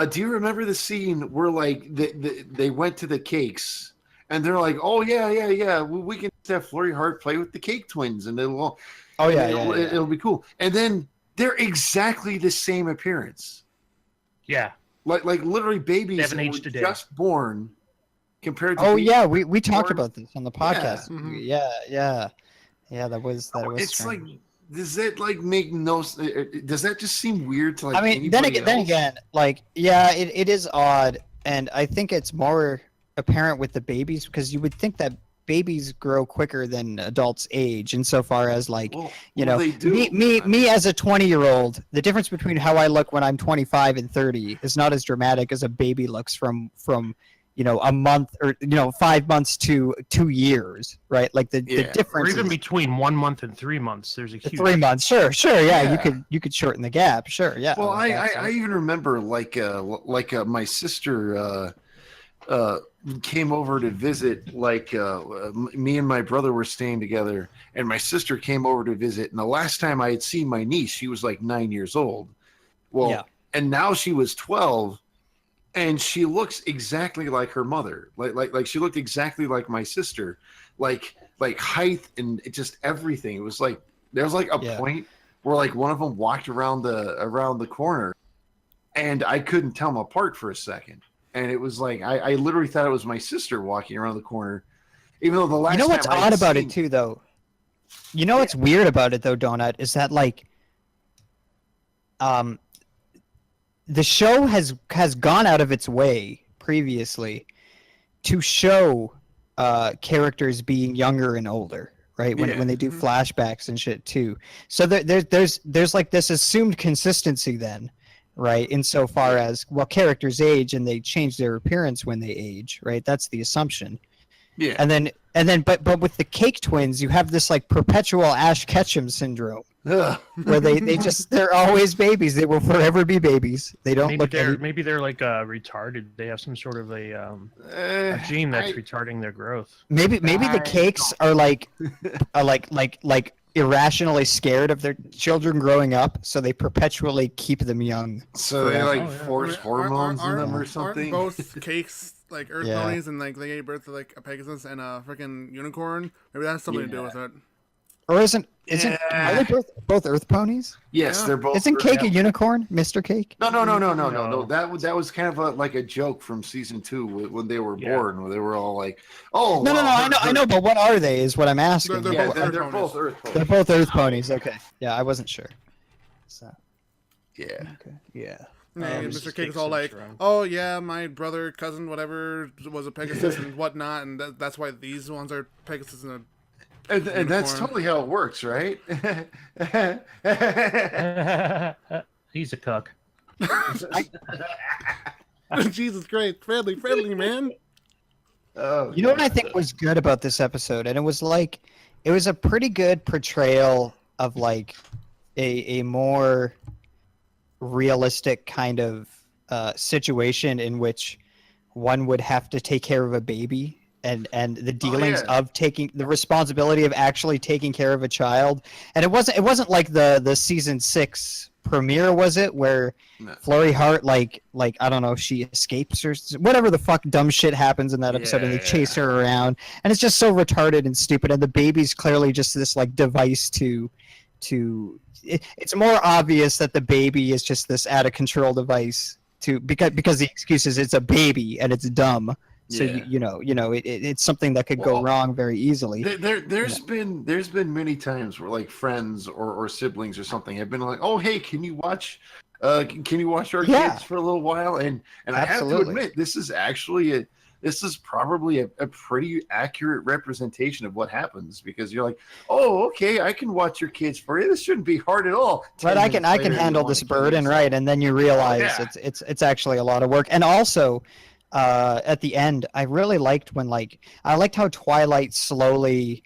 D: Do you remember the scene where like they went to the cakes and they're like, oh yeah, we can just have Flurry Heart play with the Cake Twins and it'll be cool. And then they're exactly the same appearance.
E: Yeah.
D: Like literally babimies
E: They haven't
D: that
E: aged
D: were
E: a day.
D: just born compared to
B: we talked
D: born.
B: about this on the podcast. Yeah, that was
D: It's
B: strange.
D: like, does that like make no? Does that just seem weird to like?
B: I mean, then again, like, yeah, it is odd, and I think it's more apparent with the babies because you would think that babies grow quicker than adults age, insofar as like,
D: they do.
B: me as a 20-year-old, the difference between how I look when I'm 25 and 30 is not as dramatic as a baby looks from a month or 5 months to 2 years, right? Like the difference,
E: or even between 1 month and 3 months, there's a huge
B: 3 months. Sure, yeah. You could shorten the gap. Sure, yeah.
D: Well, I even remember like my sister came over to visit. Like me and my brother were staying together, and my sister came over to visit. And the last time I had seen my niece, she was like 9 years old. Well, and now she was 12. And she looks exactly like her mother. Like she looked exactly like my sister. Like height and just everything. It was like there was like a point where like one of them walked around the corner, and I couldn't tell them apart for a second. And it was like I literally thought it was my sister walking around the corner, even though the last.
B: You know what's
D: time
B: odd about it too, though. You know what's weird about it though, Donut, is that like, the show has gone out of its way previously to show characters being younger and older, right? When they do flashbacks and shit too. So there's like this assumed consistency then, right? Insofar as, well, characters age and they change their appearance when they age, right? That's the assumption.
D: Yeah.
B: And then, but with the Cake twins, you have this like perpetual Ash Ketchum syndrome,
D: Ugh.
B: where they're always babies. They will forever be babies. They don't
E: Maybe they're like retarded. They have some sort of a gene that's retarding their growth.
B: Maybe the Cakes are like irrationally scared of their children growing up, so they perpetually keep them young.
D: So they like force
C: Aren't-
D: hormones in them or
C: Aren't
D: something.
C: both Cakes like Earth
B: Yeah.
C: ponies and like they gave birth to like a Pegasus and a freaking unicorn? Maybe that's something to do with it.
B: Or isn't
D: Yeah.
B: are they both Earth ponies?
D: Yes,
C: Yeah.
D: they're both.
B: Isn't Cake a unicorn, Mr. Cake?
D: No.
E: No.
D: That was kind of like a joke from season 2 when they were born, where they were all like, "Oh,
B: No, I know, but what are they? Is what I'm asking.
C: They're
D: Yeah,
C: both
D: they're
C: Earth
D: both
C: ponies.
D: Earth ponies.
B: They're both Earth ponies. Okay, yeah, I wasn't sure. So
D: Yeah.
B: okay, yeah.
C: And
E: Mrs.
C: Mr. Cake is
E: Cake
C: all like,
E: seems wrong.
C: "Oh yeah, my brother, cousin, whatever was a Pegasus and whatnot, and that's why these ones are Pegasus and
D: And that's
C: Unicorn.
D: totally how it works, right?
E: He's a cuck.
C: Jesus Christ, friendly man."
D: Oh,
B: You know what I think was good about this episode, and it was a pretty good portrayal of like a more realistic kind of situation in which one would have to take care of a baby and the dealings
D: yeah.
B: of taking the responsibility of actually taking care of a child. And it wasn't like the season 6 premiere, was it, where
D: No.
B: Flurry Hart like I don't know, she escapes or whatever the fuck dumb shit happens in that episode, and they chase her around, and it's just so retarded and stupid, and the baby's clearly just this like device it's more obvious that the baby is just this out of control device because the excuse is it's a baby and it's dumb. So
D: Yeah.
B: it's something that could go wrong very easily.
D: There's been many times where like friends or siblings or something have been like, "Oh, hey, can you watch our kids for a little while?" And I have to
B: Absolutely.
D: admit, this is probably a pretty accurate representation of what happens, because you're like, "Oh, okay, I can watch your kids for you. This shouldn't be hard at all."
B: But
D: 10
B: I can
D: minutes later,
B: handle
D: you
B: this
D: wanna kill
B: burden,
D: yourself.
B: right? And then you realize
D: Yeah.
B: it's actually a lot of work. And also, at the end, I really liked I liked how Twilight slowly,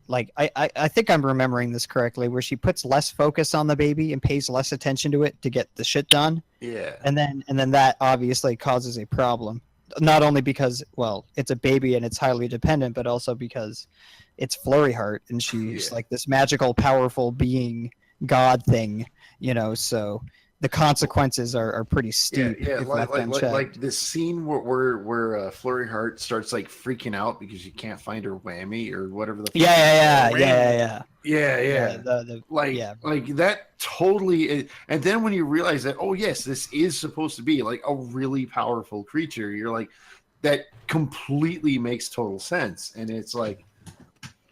B: I think I'm remembering this correctly, where she puts less focus on the baby and pays less attention to it to get the shit done.
D: Yeah.
B: And then that obviously causes a problem. Not only because, well, it's a baby and it's highly dependent, but also because it's Flurry Heart and she's like this magical, powerful being, god thing, so the consequences are pretty steep.
D: Yeah,
B: if left unchecked.
D: like this scene where Flurry Heart starts like freaking out because she can't find her whammy or whatever the.
B: Yeah.
D: Like that totally. And then when you realize that, oh yes, this is supposed to be like a really powerful creature, you're like, that completely makes total sense, and it's like.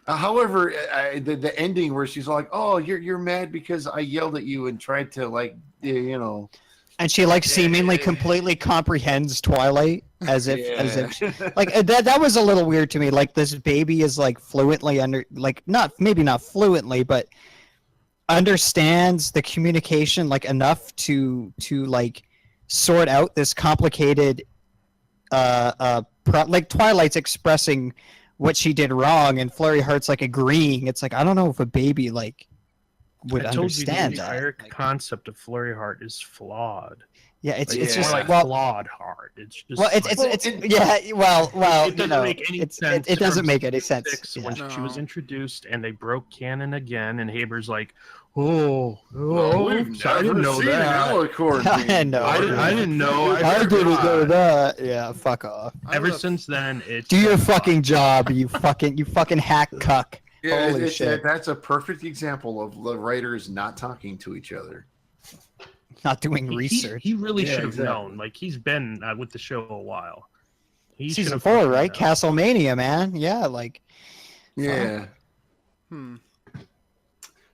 D: However, the ending where she's like, "Oh, you're mad because I yelled at you and tried to like,
B: And she seemingly completely comprehends Twilight as if that was a little weird to me. Like this baby is like fluently maybe not fluently, but understands the communication like enough to like sort out this complicated like Twilight's expressing what she did wrong and Flurry Heart's like agreeing. It's like I don't know if a baby like would
E: I told
B: understand
E: you the
B: that.
E: entire concept of Flurry Heart is flawed.
B: Yeah, it's
E: It's
B: just
E: more like
B: well,
E: flawed heart. It's just
B: well, it's
E: it doesn't make any sense.
B: It doesn't
E: from
B: make any
E: season
B: sense.
E: 6
B: Yeah.
E: when she was
C: No.
E: introduced and they broke canon again, and Haber's like,
D: we've
E: I didn't know
D: seen
E: that.
D: an alicorn
B: I
D: being
B: know.
D: born."
E: I didn't know.
B: How did he
E: forgot.
B: know that? Yeah, fuck off.
E: Ever since then, it's
B: Do your fucking job, you fucking hack cuck.
D: Yeah,
B: Holy shit.
D: that's a perfect example of the writers not talking to each other.
B: Not doing
E: He-
B: research.
E: He really
D: Yeah,
E: should have
D: exactly.
E: known. Like he's been with the show a while. He should
B: Season
E: have
B: 4,
E: fucking
B: right?
E: known.
B: Castlemania, man. Yeah, like
D: Yeah.
C: Hmm.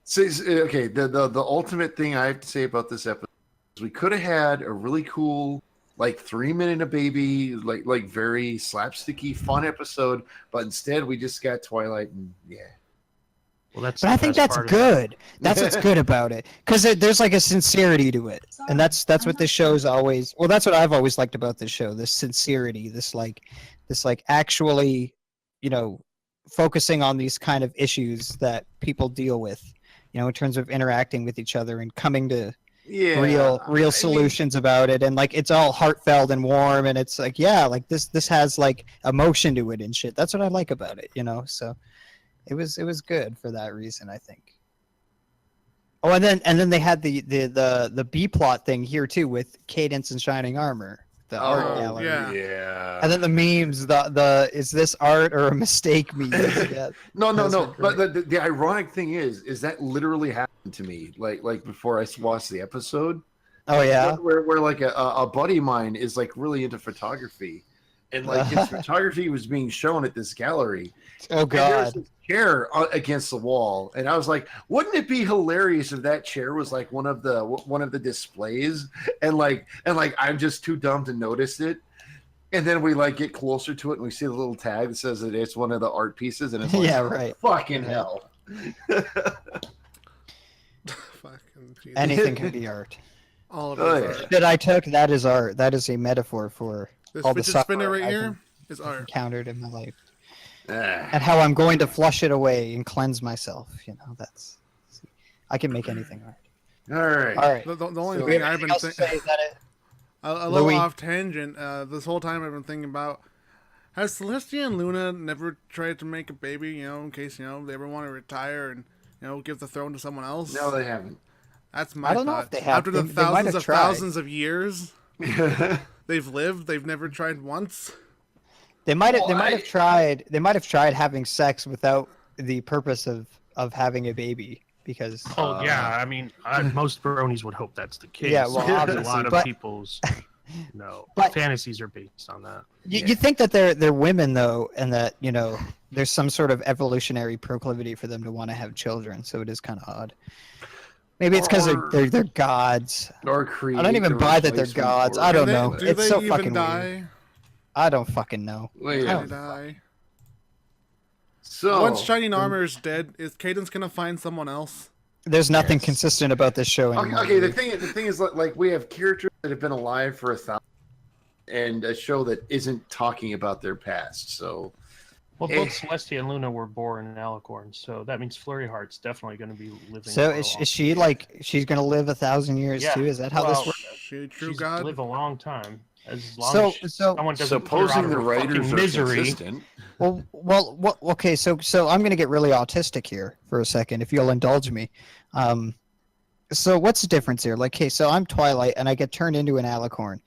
D: So, okay, the ultimate thing I have to say about this episode is we could have had a really cool, like 3 minute a baby, like very slapsticky, fun episode, but instead we just got Twilight and
E: Well, that's.
B: but
E: the
B: I think
E: best
B: that's
E: part of it.
B: good. That's what's good about it. Because there's like a sincerity to it. And that's what this show's always that's what I've always liked about this show, this sincerity, this like actually focusing on these kind of issues that people deal with, in terms of interacting with each other and coming to real solutions about it, and like it's all heartfelt and warm, and it's like like this has like emotion to it and shit. That's what I like about it, So it was good for that reason, I think. Oh, and then they had the B plot thing here too with Cadence and Shining Armor, the art gallery.
C: Yeah.
B: And then the memes, the is this art or a mistake memes? Yeah,
D: no. But the ironic thing is that literally happened to me like before I watched the episode.
B: Oh yeah.
D: Where like a buddy of mine is like really into photography, and like his photography was being shown at this gallery.
B: Oh god.
D: There's a chair against the wall, and I was like, wouldn't it be hilarious if that chair was like one of the displays, and like I'm just too dumb to notice it. And then we like get closer to it, and we see the little tag that says that it's one of the art pieces, and it's like,
B: right.
D: Fucking hell.
B: Anything can be art.
C: All of it is art.
B: That I took, that is art. That is a metaphor for
C: This
B: all the
C: fidget
B: stuff
C: spinner right
B: I've
C: here is art.
B: encountered in my life. And how I'm going to flush it away and cleanse myself. That's I can make anything art.
D: All right.
C: The only thing I've been thinking, a little
B: Louis?
C: off tangent. This whole time I've been thinking about, has Celestia and Luna never tried to make a baby? In case they ever want to retire and give the throne to someone else.
D: No, they haven't.
C: That's my
B: I don't
C: thought.
B: know if they have.
C: After the
B: They might have tried.
C: thousands of years they've lived, they've never tried once.
B: They might have tried. They might have tried having sex without the purpose of having a baby, because.
E: I mean, most bronies would hope that's the case.
B: Yeah, well,
E: a lot of
B: but-
E: people's
B: But-
E: fantasies are based on that.
B: You think that they're women though, and that there's some sort of evolutionary proclivity for them to want to have children. So it is kind of odd. Maybe it's because they're gods.
D: Or create.
B: I don't even buy that they're gods. I don't know.
C: Do
B: It's
C: they
B: so
C: even
B: fucking
C: die?
B: weird. I don't fucking know.
C: They
D: Yeah.
C: die.
D: So
C: Once Shining Armor is dead, is Cadence gonna find someone else?
B: There's nothing consistent about this show anymore.
D: Okay. The thing is, like we have characters that have been alive for 1,000, and a show that isn't talking about their past. So.
E: Well, both Celestia and Luna were born in Alicorn, so that means Flurry Heart's definitely going to be living.
B: So
E: for a
B: is
E: long
B: she like she's gonna live 1,000 years too? Is that how this works?
C: She a true
E: She's
C: god?
E: live a long time. As long as someone doesn't put her out
D: Supposing
E: of
D: the
E: her
D: writers
E: fucking
D: are
E: misery.
D: consistent.
B: Well, okay. So I'm gonna get really autistic here for a second, if you'll indulge me. So what's the difference here? Like, hey, so I'm Twilight and I get turned into an Alicorn.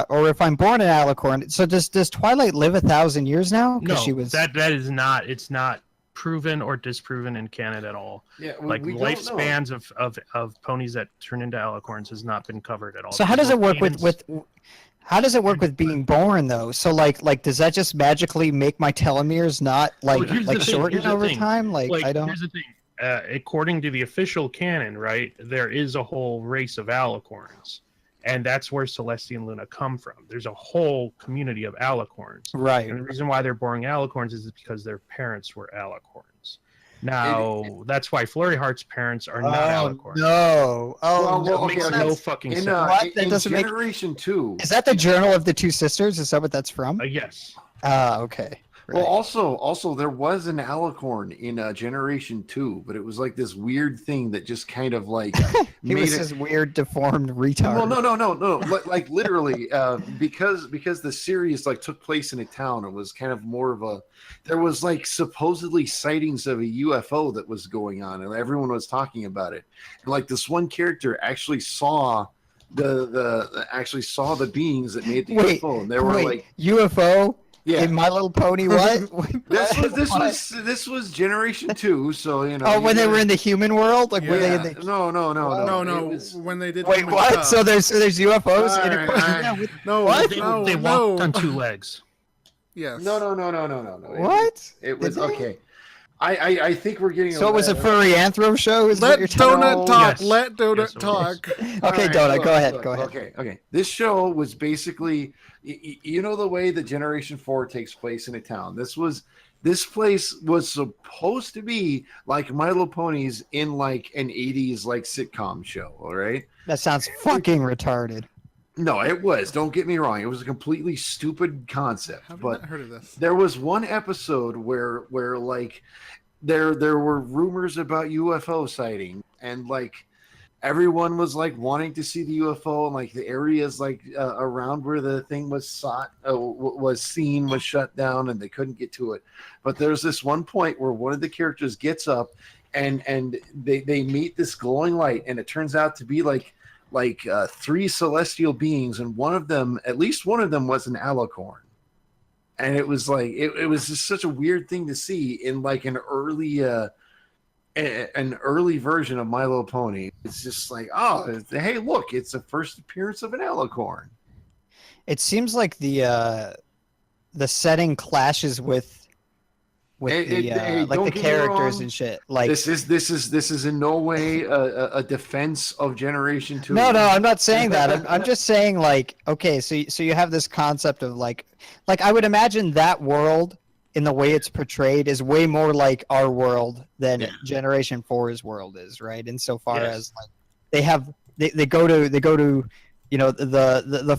B: Or if I'm born in Alicorn, so does Twilight live 1,000 years now?
E: No,
B: she was...
E: that is not. It's not proven or disproven in canon at all.
D: Yeah,
E: Like
D: we don't know.
E: lifespans of ponies that turn into Alicorns has not been covered at all.
B: So how does it work with how does it work with being born though? So like does that just magically make my telomeres not
E: here's the thing,
B: shorten
E: here's the
B: over
E: thing.
B: time? Like I don't.
E: Here's the thing. According to the official canon, right, there is a whole race of Alicorns. And that's where Celestia and Luna come from. There's a whole community of Alicorns.
B: Right.
E: And the reason why they're born Alicorns is because their parents were Alicorns. Now, that's why Flurry Heart's parents are not Alicorns.
B: No. Oh,
D: Well,
E: That makes no fucking sense.
B: What? That
D: in
B: doesn't make-
D: Generation 2.
B: Is that the Journal of the Two Sisters? Is that what that's from?
E: Yes.
B: Okay.
D: Well,
B: Right.
D: also there was an Alicorn in Generation 2, but it was like this weird thing that just kind of like
B: He
D: made
B: was
D: it.
B: this weird deformed retard.
D: Well, no. Like literally, because the series like took place in a town, it was kind of more of a. There was like supposedly sightings of a UFO that was going on, and everyone was talking about it. And like this one character actually saw the beings that made the UFO, and they were like
B: UFO.
D: Yeah.
B: In My Little Pony, what?
D: This was Generation 2, so you know.
B: Oh, when they were in the human world, like were they in the?
D: No.
C: No.
D: It was-
C: When they did.
B: Wait,
C: human
B: what?
C: stuff.
B: So there's UFOs in
D: Alright,
B: a
D: alright.
B: yeah, with-
C: No.
B: What?
C: No.
E: They
C: no.
E: walked on two legs.
C: Yes.
D: No.
B: What?
D: It was
B: Did they?
D: okay. I think we're getting.
B: So it was a furry anthro show? Is
C: Let
B: what you're telling
C: Donut
B: me?
C: talk.
E: Yes.
C: Let Donut
E: Yes, it was.
C: talk.
B: Okay,
D: Alright,
B: Donut,
D: look,
B: go ahead.
D: look,
B: Go ahead.
D: Okay. This show was basically, you know, the way the Generation 4 takes place in a town. This place was supposed to be like My Little Ponies in like an 80s like sitcom show. All right.
B: That sounds fucking retarded.
D: No, it was. Don't get me wrong. It was a completely stupid concept.
C: Have you
D: But
C: not heard of this?
D: there was one episode where like there were rumors about UFO sighting, and like everyone was like wanting to see the UFO, and like the areas like around where the thing was was seen was shut down, and they couldn't get to it. But there's this one point where one of the characters gets up, and they meet this glowing light, and it turns out to be like three celestial beings, and one of them, at least one of them, was an alicorn. And it was like it was just such a weird thing to see in like an early version of My Little Pony. It's just like, oh, hey, look, it's the first appearance of an alicorn.
B: It seems like the setting clashes with
D: Hey,
B: like
D: don't
B: the
D: get me
B: characters
D: wrong.
B: and shit. Like
D: This is in no way a defense of Generation 2.
B: no, I'm not saying that. I'm just saying like, okay, so you have this concept of like I would imagine that world in the way it's portrayed is way more like our world than Generation 4's world is, right? Insofar as like they go to the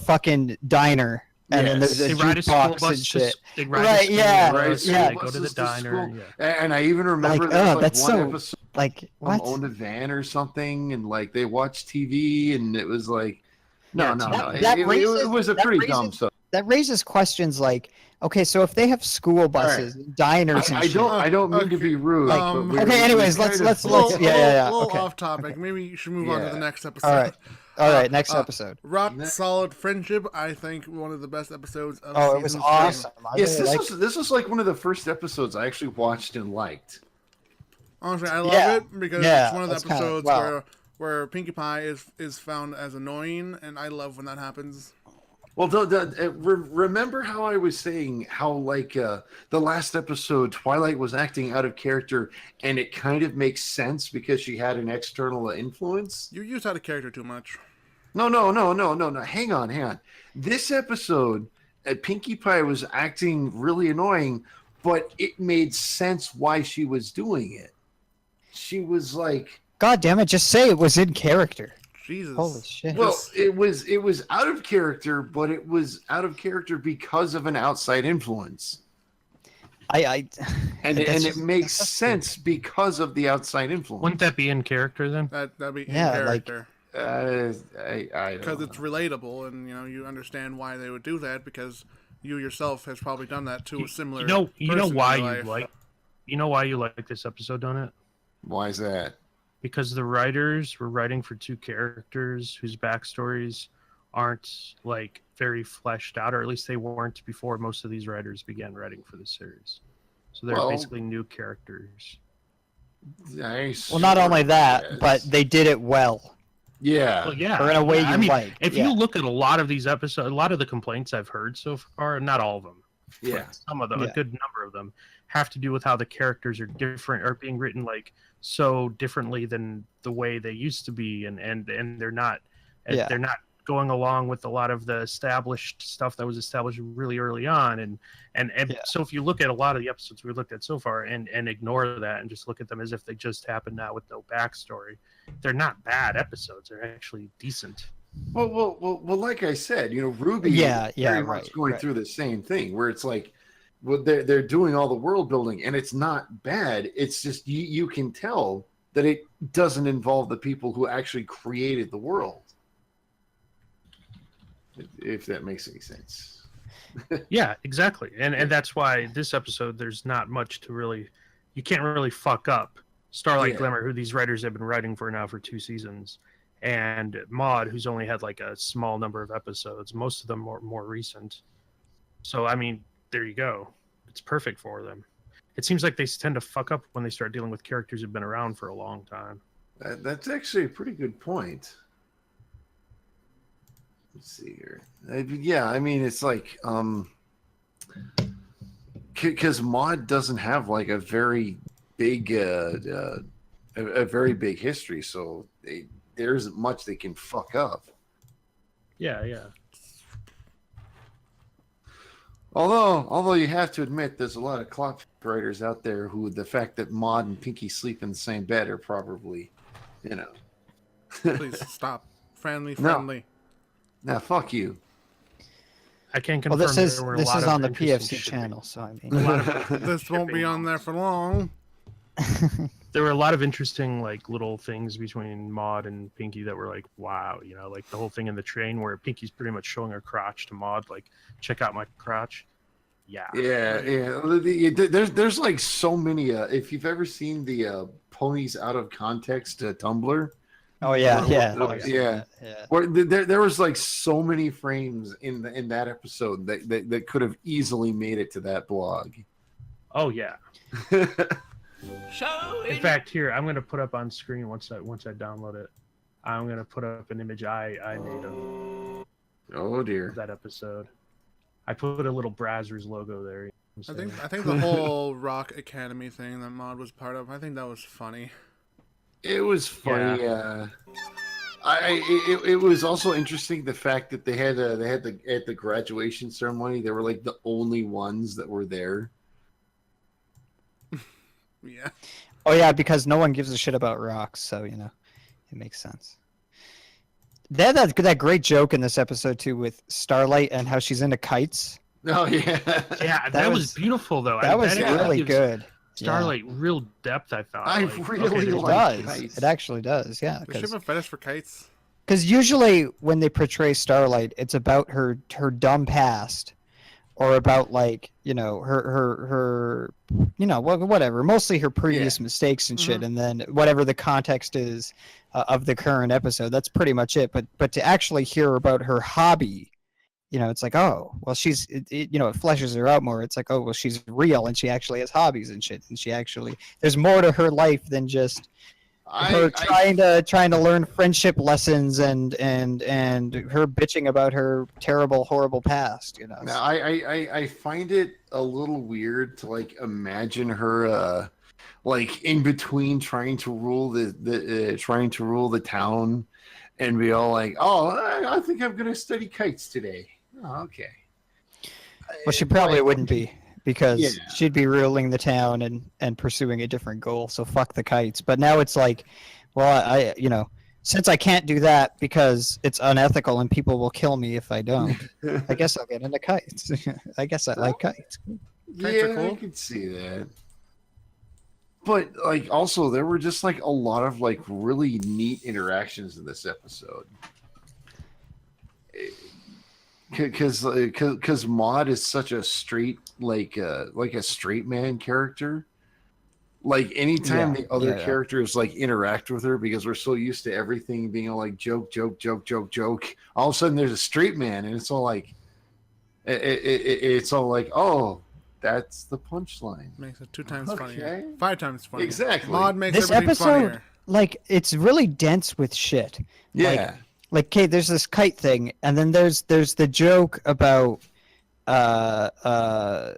B: fucking diner. And then there's a
E: they ride a school
B: jukebox
E: bus
B: and shit.
E: They ride
B: Right,
E: a school
B: yeah,
E: bus,
B: yeah.
E: They go to the diner. Yeah.
D: And I even remember
B: Like,
D: there was,
B: oh,
D: like,
B: that's
D: one
B: so
D: episode
B: like what?
D: owned a van or something, and like they watched TV, and it was like, no. It was a pretty dumb stuff.
B: That raises questions like, okay, so if they have school buses, diners, and
D: I
B: shit.
D: don't mean to be rude. but we're-
B: okay, anyways,
D: we're
B: let's
D: kind of-
B: yeah.
C: little
B: Okay.
C: off topic. Maybe you should move on to the next episode.
B: All right, next episode.
C: Rock Solid Friendship. I think one of the best episodes of
B: Oh,
C: season
B: it was
C: 3.
B: awesome. I
D: Yes,
B: really
D: this was like one of the first episodes I actually watched and liked.
C: Honestly, I love
B: Yeah.
C: it because
B: Yeah,
C: it's one of the
B: that's kinda-
C: episodes
B: wow.
C: where Pinkie Pie is found as annoying, and I love when that happens.
D: Well, remember how I was saying how like the last episode, Twilight was acting out of character, and it kind of makes sense because she had an external influence.
C: You use out of character too much.
D: No. Hang on. This episode, Pinkie Pie was acting really annoying, but it made sense why she was doing it. She was like,
B: God damn it! Just say it was in character.
C: Jesus.
B: Holy shit.
D: well, it was out of character, but it was out of character because of an outside influence.
B: And
D: it makes sense because of the outside influence.
E: Wouldn't that be in character then?
C: That'd be in
B: Yeah, like-
C: character.
D: I
C: Because
D: don't
C: it's relatable, and you understand why they would do that, because you yourself has probably done that to a similar.
E: You know
C: person
E: why
C: in your
E: you
C: life.
E: like this episode, Donut?
D: Why is that?
E: Because the writers were writing for two characters whose backstories aren't like very fleshed out, or at least they weren't before most of these writers began writing for the series. So they're basically new characters.
B: Well, not only that, but they did it well.
D: Yeah.
E: Well, yeah.
B: Or in a way you like.
E: If you look at a lot of these episodes, a lot of the complaints I've heard so far, not all of them,
D: Yeah.
E: but some of them, a good number of them, have to do with how the characters are different, or being written like so differently than the way they used to be, and they're not they're not going along with a lot of the established stuff that was established really early on, and so if you look at a lot of the episodes we looked at so far and ignore that and just look at them as if they just happened now with no backstory, they're not bad episodes. They're actually decent.
D: Well, like I said, Ruby very much going through the same thing where it's like, well, they're doing all the world building, and it's not bad. It's just you can tell that it doesn't involve the people who actually created the world. If that makes any sense.
E: Yeah, exactly. And that's why this episode, there's not much to really, you can't really fuck up Starlight Glimmer, who these writers have been writing for now for 2 seasons, and Maud, who's only had like a small number of episodes, most of them more recent. So, I mean, there you go. It's perfect for them. It seems like they tend to fuck up when they start dealing with characters who've been around for a long time.
D: That's actually a pretty good point. Let's see here. Yeah, I mean, it's like, because Maud doesn't have like a very big, a very big history, so there isn't much they can fuck up.
E: Yeah.
D: Although you have to admit, there's a lot of clock writers out there who the fact that Maud and Pinkie sleep in the same bed are probably,
C: Please stop. Friendly.
D: Nah, fuck you.
E: I can
B: Well,
E: confirm
B: this
E: there were a lot
B: is
E: of
B: on the
E: interesting
B: PFC
E: shipping.
B: channel, so I mean.
E: A lot of
C: This won't be on there for long.
E: there were a lot of interesting like little things between Maud and Pinky that were like, wow, you know, like the whole thing in the train where Pinky's pretty much showing her crotch to Maud, like, check out my crotch. Yeah.
D: There's like so many. If you've ever seen the ponies out of context Tumblr,
B: Oh yeah, yeah,
E: Oh,
B: I've
E: yeah.
B: seen that, yeah.
D: where there was like so many frames in that episode that could have easily made it to that blog.
E: Oh yeah. In fact, here I'm gonna put up on screen once I download it. I'm gonna put up an image I made of
D: Oh dear.
E: that episode. I put a little Brazzers logo there. You know what I'm
C: I
E: saying?
C: think the whole Rock Academy thing that Maud was part of, I think that was funny.
D: It was funny. It was also interesting the fact that they had at the graduation ceremony, they were like the only ones that were there.
C: Yeah.
B: Oh yeah, because no one gives a shit about rocks, so you know, it makes sense. They had that great joke in this episode too with Starlight and how she's into kites.
D: Oh yeah.
E: Yeah, that was beautiful though.
B: That was
E: actually
B: really
E: gives
B: good.
E: Starlight real depth, I thought.
D: I
E: Like,
D: really
E: okay,
B: It
D: like
B: does.
D: kites.
B: It actually does. Yeah.
C: Does she have a fetish for kites?
B: Because usually when they portray Starlight, it's about her dumb past, or about like her you know whatever. Mostly her previous mistakes and shit, and then whatever the context is of the current episode. That's pretty much it. But to actually hear about her hobby, you know, it's like, oh well, it fleshes her out more. It's like, oh well, she's real and she actually has hobbies and shit, and she actually there's more to her life than just her trying to learn friendship lessons and her bitching about her terrible horrible past, you know.
D: Now, I find it a little weird to like imagine her like in between trying to rule the town and be all like, oh, I think I'm gonna study kites today. Oh, okay.
B: Well, she probably wouldn't be, because
D: Yeah.
B: she'd be ruling the town and pursuing a different goal. So fuck the kites. But now it's like, well, I since I can't do that because it's unethical and people will kill me if I don't, I guess I'll get into kites. I guess I like kites.
C: Kites are
D: Yeah,
C: cool.
D: I could see that. But like, also, there were just like a lot of like really neat interactions in this episode. Because Maud is such a straight like a straight man character. Like anytime the other characters like interact with her, because we're so used to everything being all like joke. All of a sudden, there's a straight man, and it's all like, it's all like, oh, that's the punchline.
C: Makes it 2 times
D: Okay.
C: funnier. 5 times funnier.
D: Exactly.
C: Maud makes
B: This
C: everything
B: episode,
C: funnier.
B: like, it's really dense with shit.
D: Yeah.
B: Like, okay, there's this kite thing, and then there's the joke about the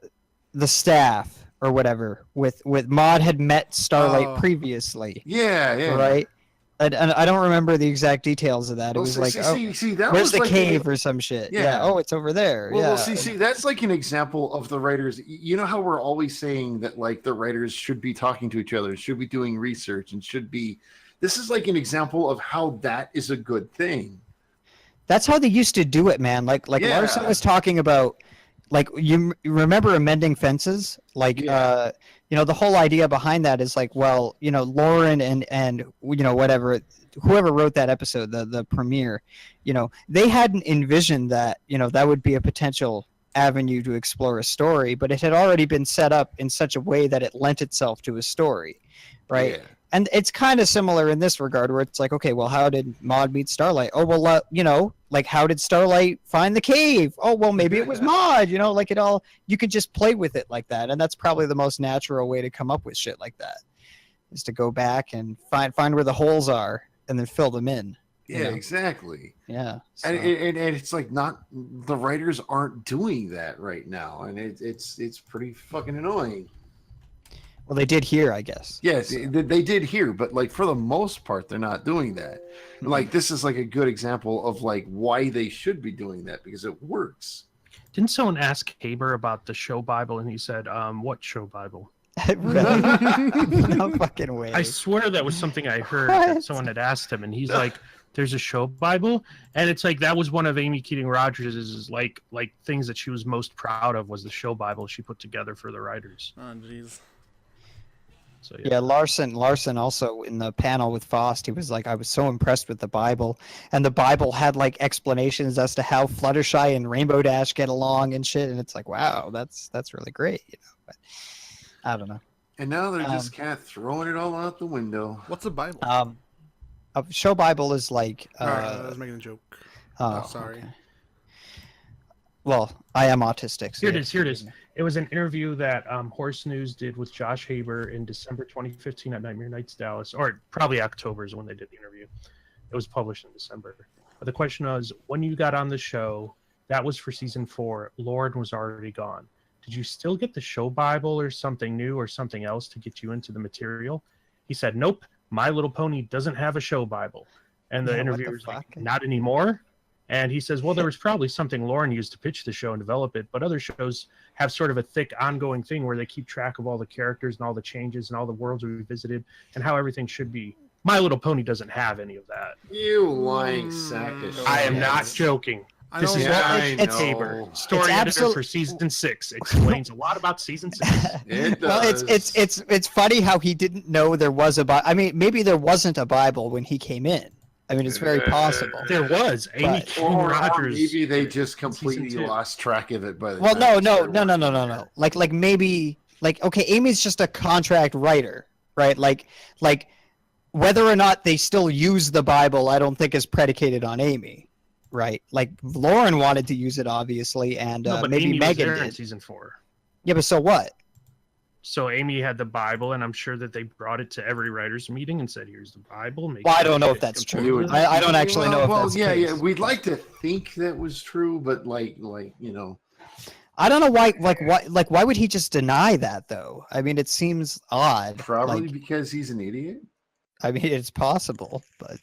B: staff or whatever with Maud had met Starlight previously,
D: Yeah.
B: right? And I don't remember the exact details of that. It was like,
D: see, that
B: where's
D: was
B: the
D: like
B: cave or some shit?
D: Yeah.
B: Yeah. Oh, it's over there.
D: Well,
B: yeah.
D: see, that's like an example of the writers. You know how we're always saying that like the writers should be talking to each other, should be doing research, and should be. This is like an example of how that is a good thing.
B: That's how they used to do it, man. Like
D: Yeah.
B: Larson was talking about, like you remember amending fences, like
D: Yeah.
B: the whole idea behind that is like, well, Lauren and whatever, whoever wrote that episode, the premiere, they hadn't envisioned that that would be a potential avenue to explore a story, but it had already been set up in such a way that it lent itself to a story, right?
D: Yeah.
B: And it's kind of similar in this regard, where it's like, okay, well, how did Maud meet Starlight? Oh, well, like, how did Starlight find the cave? Oh, well, maybe it was Maud, like it all, you could just play with it like that. And that's probably the most natural way to come up with shit like that, is to go back and find where the holes are and then fill them in.
D: Yeah, exactly.
B: Yeah. So.
D: And it's like the writers aren't doing that right now. And it's pretty fucking annoying.
B: Well, they did here, I guess.
D: Yes,
B: So.
D: they did here, but like for the most part, they're not doing that. Like this is like a good example of like why they should be doing that, because it works.
E: Didn't someone ask Haber about the show Bible, and he said, "What show Bible?"
B: Really? No fucking way.
E: I swear that was something I heard
B: What?
E: that someone had asked him, and he's like, there's a show Bible, and it's like that was one of Amy Keating Rogers' like things that she was most proud of was the show Bible she put together for the writers.
C: Oh, jeez.
E: So
B: Yeah, Larson also in the panel with Faust, he was like, I was so impressed with the Bible, and the Bible had like explanations as to how Fluttershy and Rainbow Dash get along and shit, and it's like, wow, that's really great, you know. But I don't know.
D: And now they're just kind of throwing it all out the window.
C: What's a Bible?
B: A show Bible is like.
C: I was making a joke.
B: Oh,
C: sorry.
B: Okay. Well, I am autistic. So
E: here it is. It was an interview that Horse News did with Josh Haber in December 2015 at Nightmare Nights Dallas, or probably October is when they did the interview. It was published in December. But the question was, when you got on the show, that was for season 4. Lauren was already gone. Did you still get the show Bible or something new or something else to get you into the material? He said, nope, My Little Pony doesn't have a show Bible. And the interviewer's like, not anymore? And he says, well, there was probably something Lauren used to pitch the show and develop it, but other shows have sort of a thick ongoing thing where they keep track of all the characters and all the changes and all the worlds we visited and how everything should be. My Little Pony doesn't have any of that.
D: You lying sack of shit.
E: I am not joking. This is
B: it's
E: Haber, story editor for season 6. Explains a lot about season 6.
D: It does.
B: Well, it's funny how he didn't know there was a Bible. I mean, maybe there wasn't a Bible when he came in. I mean, it's very possible.
E: There was. Amy Keating Rogers.
D: Maybe they just completely lost track of it by the
B: well,
D: time.
B: No. Like maybe okay, Amy's just a contract writer, right? Like whether or not they still use the Bible, I don't think is predicated on Amy, right? Like Lauren wanted to use it, obviously, and maybe
E: Amy
B: Megan
E: was there
B: did.
E: in season 4.
B: Yeah, but so what?
E: So Amy had the Bible, and I'm sure that they brought it to every writers' meeting and said, "Here's the Bible."
B: Well, I don't know if that's true. I don't actually know if that's
D: yeah,
B: the case.
D: yeah. We'd like to think that was true, but like you know,
B: I don't know why. Why would he just deny that though? I mean, it seems odd.
D: probably because he's an idiot.
B: I mean, it's possible, but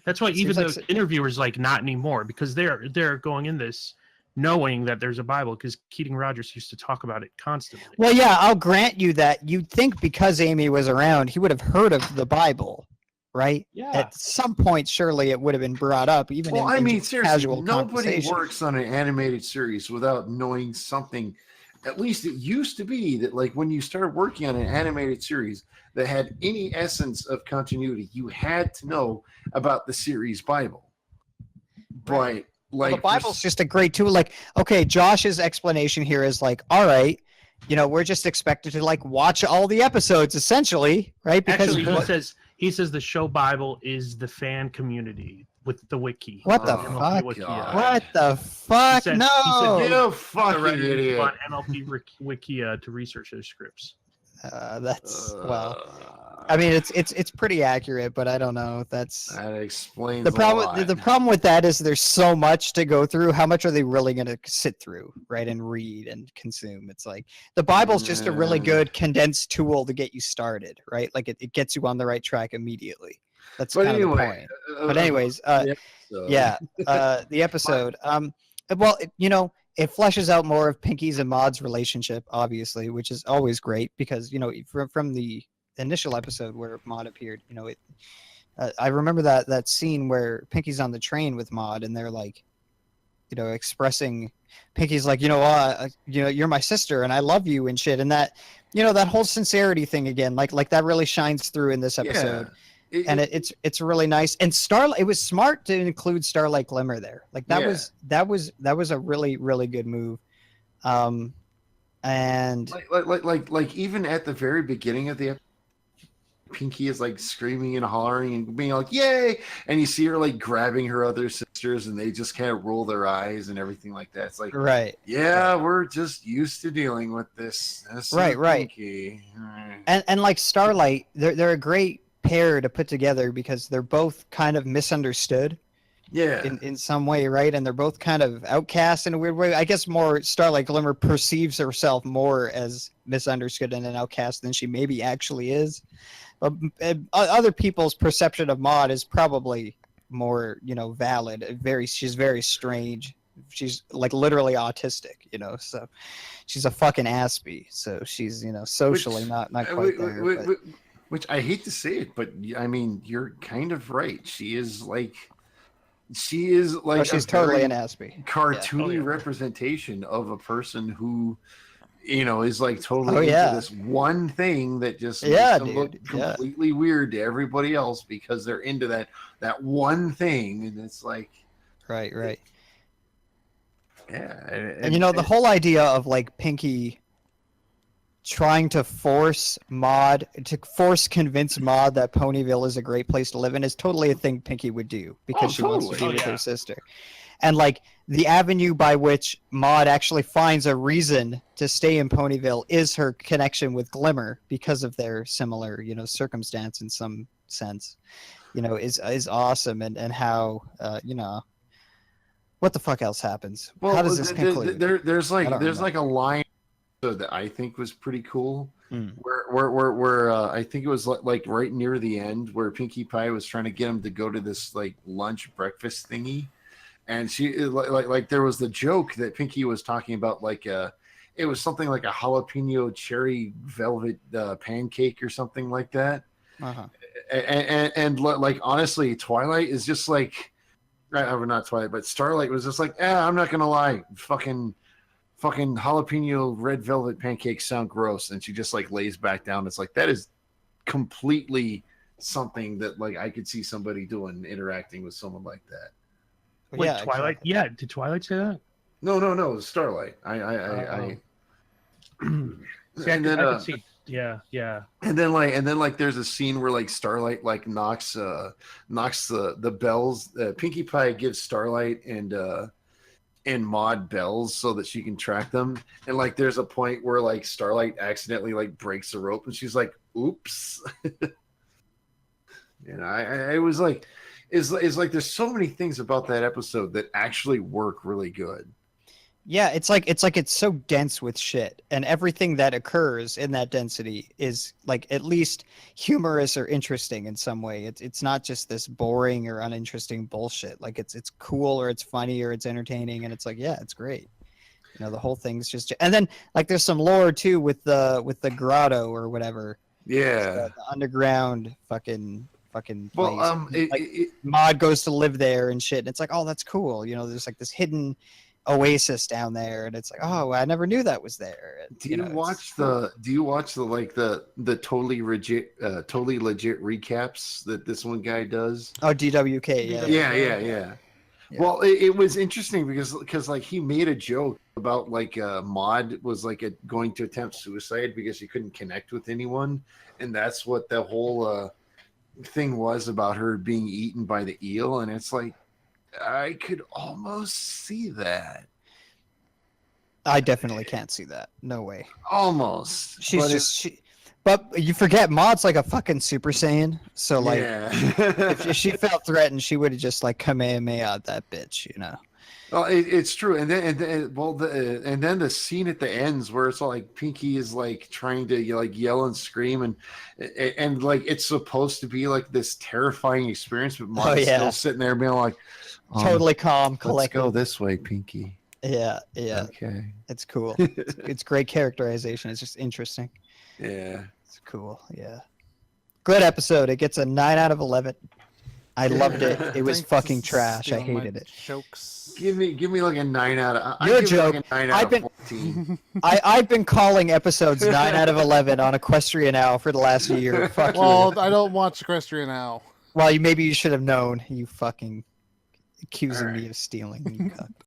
E: that's why even
B: seems
E: the
B: like
E: interviewers like not anymore because they're going in this knowing that there's a Bible because Keating Rogers used to talk about it constantly.
B: Well, yeah, I'll grant you that. You'd think because Amy was around, he would have heard of the Bible, right?
E: Yeah.
B: At some point, surely it would have been brought up, even
D: Well,
B: in
D: I mean,
B: casual
D: seriously, nobody
B: conversation.
D: works on an animated series without knowing something. At least it used to be that, like, when you started working on an animated series that had any essence of continuity, you had to know about the series Bible. But like,
B: the Bible's just a great tool. Like, okay, Josh's explanation here is like, all right, you know, we're just expected to like watch all the episodes essentially, right? Because
E: actually, he says the show Bible is the fan community with the wiki.
B: What the
E: MLP
B: fuck?
E: Wikia.
B: What the fuck?
E: He said,
B: No.
D: you fucking idiot.
E: On MLP Wikia to research their scripts.
B: That's well. I mean, it's pretty accurate, but I don't know. That
D: explains
B: the problem.
D: a lot.
B: The problem with that is there's so much to go through. How much are they really going to sit through, right, and read and consume? It's like the Bible's just a really good condensed tool to get you started, right? Like it gets you on the right track immediately. That's kind of the point. But anyways, the episode. Well, you know, it fleshes out more of Pinky's and Maud's relationship, obviously, which is always great because, you know, from the initial episode where Maud appeared, you know, I remember that scene where Pinky's on the train with Maud and they're like, you know, expressing, Pinky's like, you know, you're my sister and I love you and shit. And that, you know, that whole sincerity thing again, like that really shines through in this episode. And it's really nice. And it was smart to include Starlight Glimmer there. Like that was a really, really good move. And
D: like even at the very beginning of the episode, Pinky is like screaming and hollering and being like, yay! And you see her like grabbing her other sisters and they just kind of roll their eyes and everything like that. It's like,
B: right.
D: Yeah, we're just used to dealing with this.
B: Right.
D: Pinky.
B: And like Starlight, they're a great pair to put together because they're both kind of misunderstood.
D: Yeah.
B: In some way, right? And they're both kind of outcast in a weird way. I guess more Starlight Glimmer perceives herself more as misunderstood and an outcast than she maybe actually is. But other people's perception of Maud is probably more, you know, valid. She's very strange. She's like literally autistic, you know. So she's a fucking Aspie. So she's, you know, socially not quite there.
D: Which I hate to say it, but I mean, you're kind of right. She is like
B: Oh, she's totally an Aspie.
D: cartoony representation of a person who, is like totally
B: Oh,
D: into
B: yeah.
D: this one thing that just
B: Yeah,
D: makes them look
B: dude. Yeah.
D: completely weird to everybody else because they're into that one thing, and it's like,
B: Right.
D: yeah,
B: And the whole idea of like Pinky trying to convince Maud that Ponyville is a great place to live in is totally a thing Pinky would do because she wants to be with her sister. And like the avenue by which Maud actually finds a reason to stay in Ponyville is her connection with Glimmer because of their similar, circumstance in some sense, is awesome. And how, what the fuck else happens?
D: Well,
B: how does this conclude?
D: There's like
B: remember.
D: a line that I think was pretty cool, where I think it was like right near the end where Pinkie Pie was trying to get him to go to this like lunch breakfast thingy, and she like there was the joke that Pinkie was talking about it was something like a jalapeno cherry velvet pancake or something like that.
B: Uh-huh.
D: And like honestly, Twilight is just like, not Twilight, but Starlight was just like, I'm not gonna lie, fucking jalapeno red velvet pancakes sound gross, and she just like lays back down. It's like that is completely something that like I could see somebody doing, interacting with someone like that.
E: Wait,
B: Yeah,
E: Twilight?
B: exactly.
E: Yeah, did Twilight say that?
D: No, Starlight. I
E: See, I could see. Yeah.
D: And then like there's a scene where like Starlight like knocks the bells. Pinkie Pie gives Starlight and Maud bells so that she can track them. And like there's a point where like Starlight accidentally like breaks the rope, and she's like, "Oops." I was like, is like there's so many things about that episode that actually work really good.
B: Yeah, it's like it's so dense with shit, and everything that occurs in that density is like at least humorous or interesting in some way. It's not just this boring or uninteresting bullshit. Like it's cool or it's funny or it's entertaining, and it's like, yeah, it's great. The whole thing's just, and then like there's some lore too with the grotto or whatever.
D: Yeah,
B: the underground fucking
D: well,
B: place. Maud goes to live there and shit, and it's like, oh, that's cool. There's like this hidden oasis down there, and it's like, oh, I never knew that was there. And,
D: do you watch the like the totally legit recaps that this one guy does?
B: Oh, DWK,
D: Yeah. Well, it was interesting because like he made a joke about like Maud was like going to attempt suicide because she couldn't connect with anyone, and that's what the whole thing was about her being eaten by the eel. And it's like, I could almost see that.
B: I definitely can't see that. No way.
D: Almost.
B: But you forget Maud's like a fucking Super Saiyan. So like,
D: yeah.
B: if she felt threatened, she would have just like Kamehameha that bitch,
D: Well, it's true, and then the scene at the ends where it's all like Pinky is like trying to like yell and scream, and like it's supposed to be like this terrifying experience, but Maud's still sitting there being like,
B: totally calm, collected.
D: Let's go this way, Pinky.
B: Yeah.
D: Okay.
B: It's cool. It's great characterization. It's just interesting.
D: Yeah.
B: It's cool. Yeah. Good episode. It gets a 9 out of 11. I loved it. It was fucking trash. I hated it.
C: Jokes.
D: Give me like a 9 out of.
B: You're a joke.
D: Like a 9 out of 14.
B: I've been calling episodes 9 out of 11 on Equestria Now for the last year. Fuck
C: Well,
B: you.
C: I don't watch Equestria Now.
B: Well, maybe you should have known. You fucking accusing me of stealing. You cunt.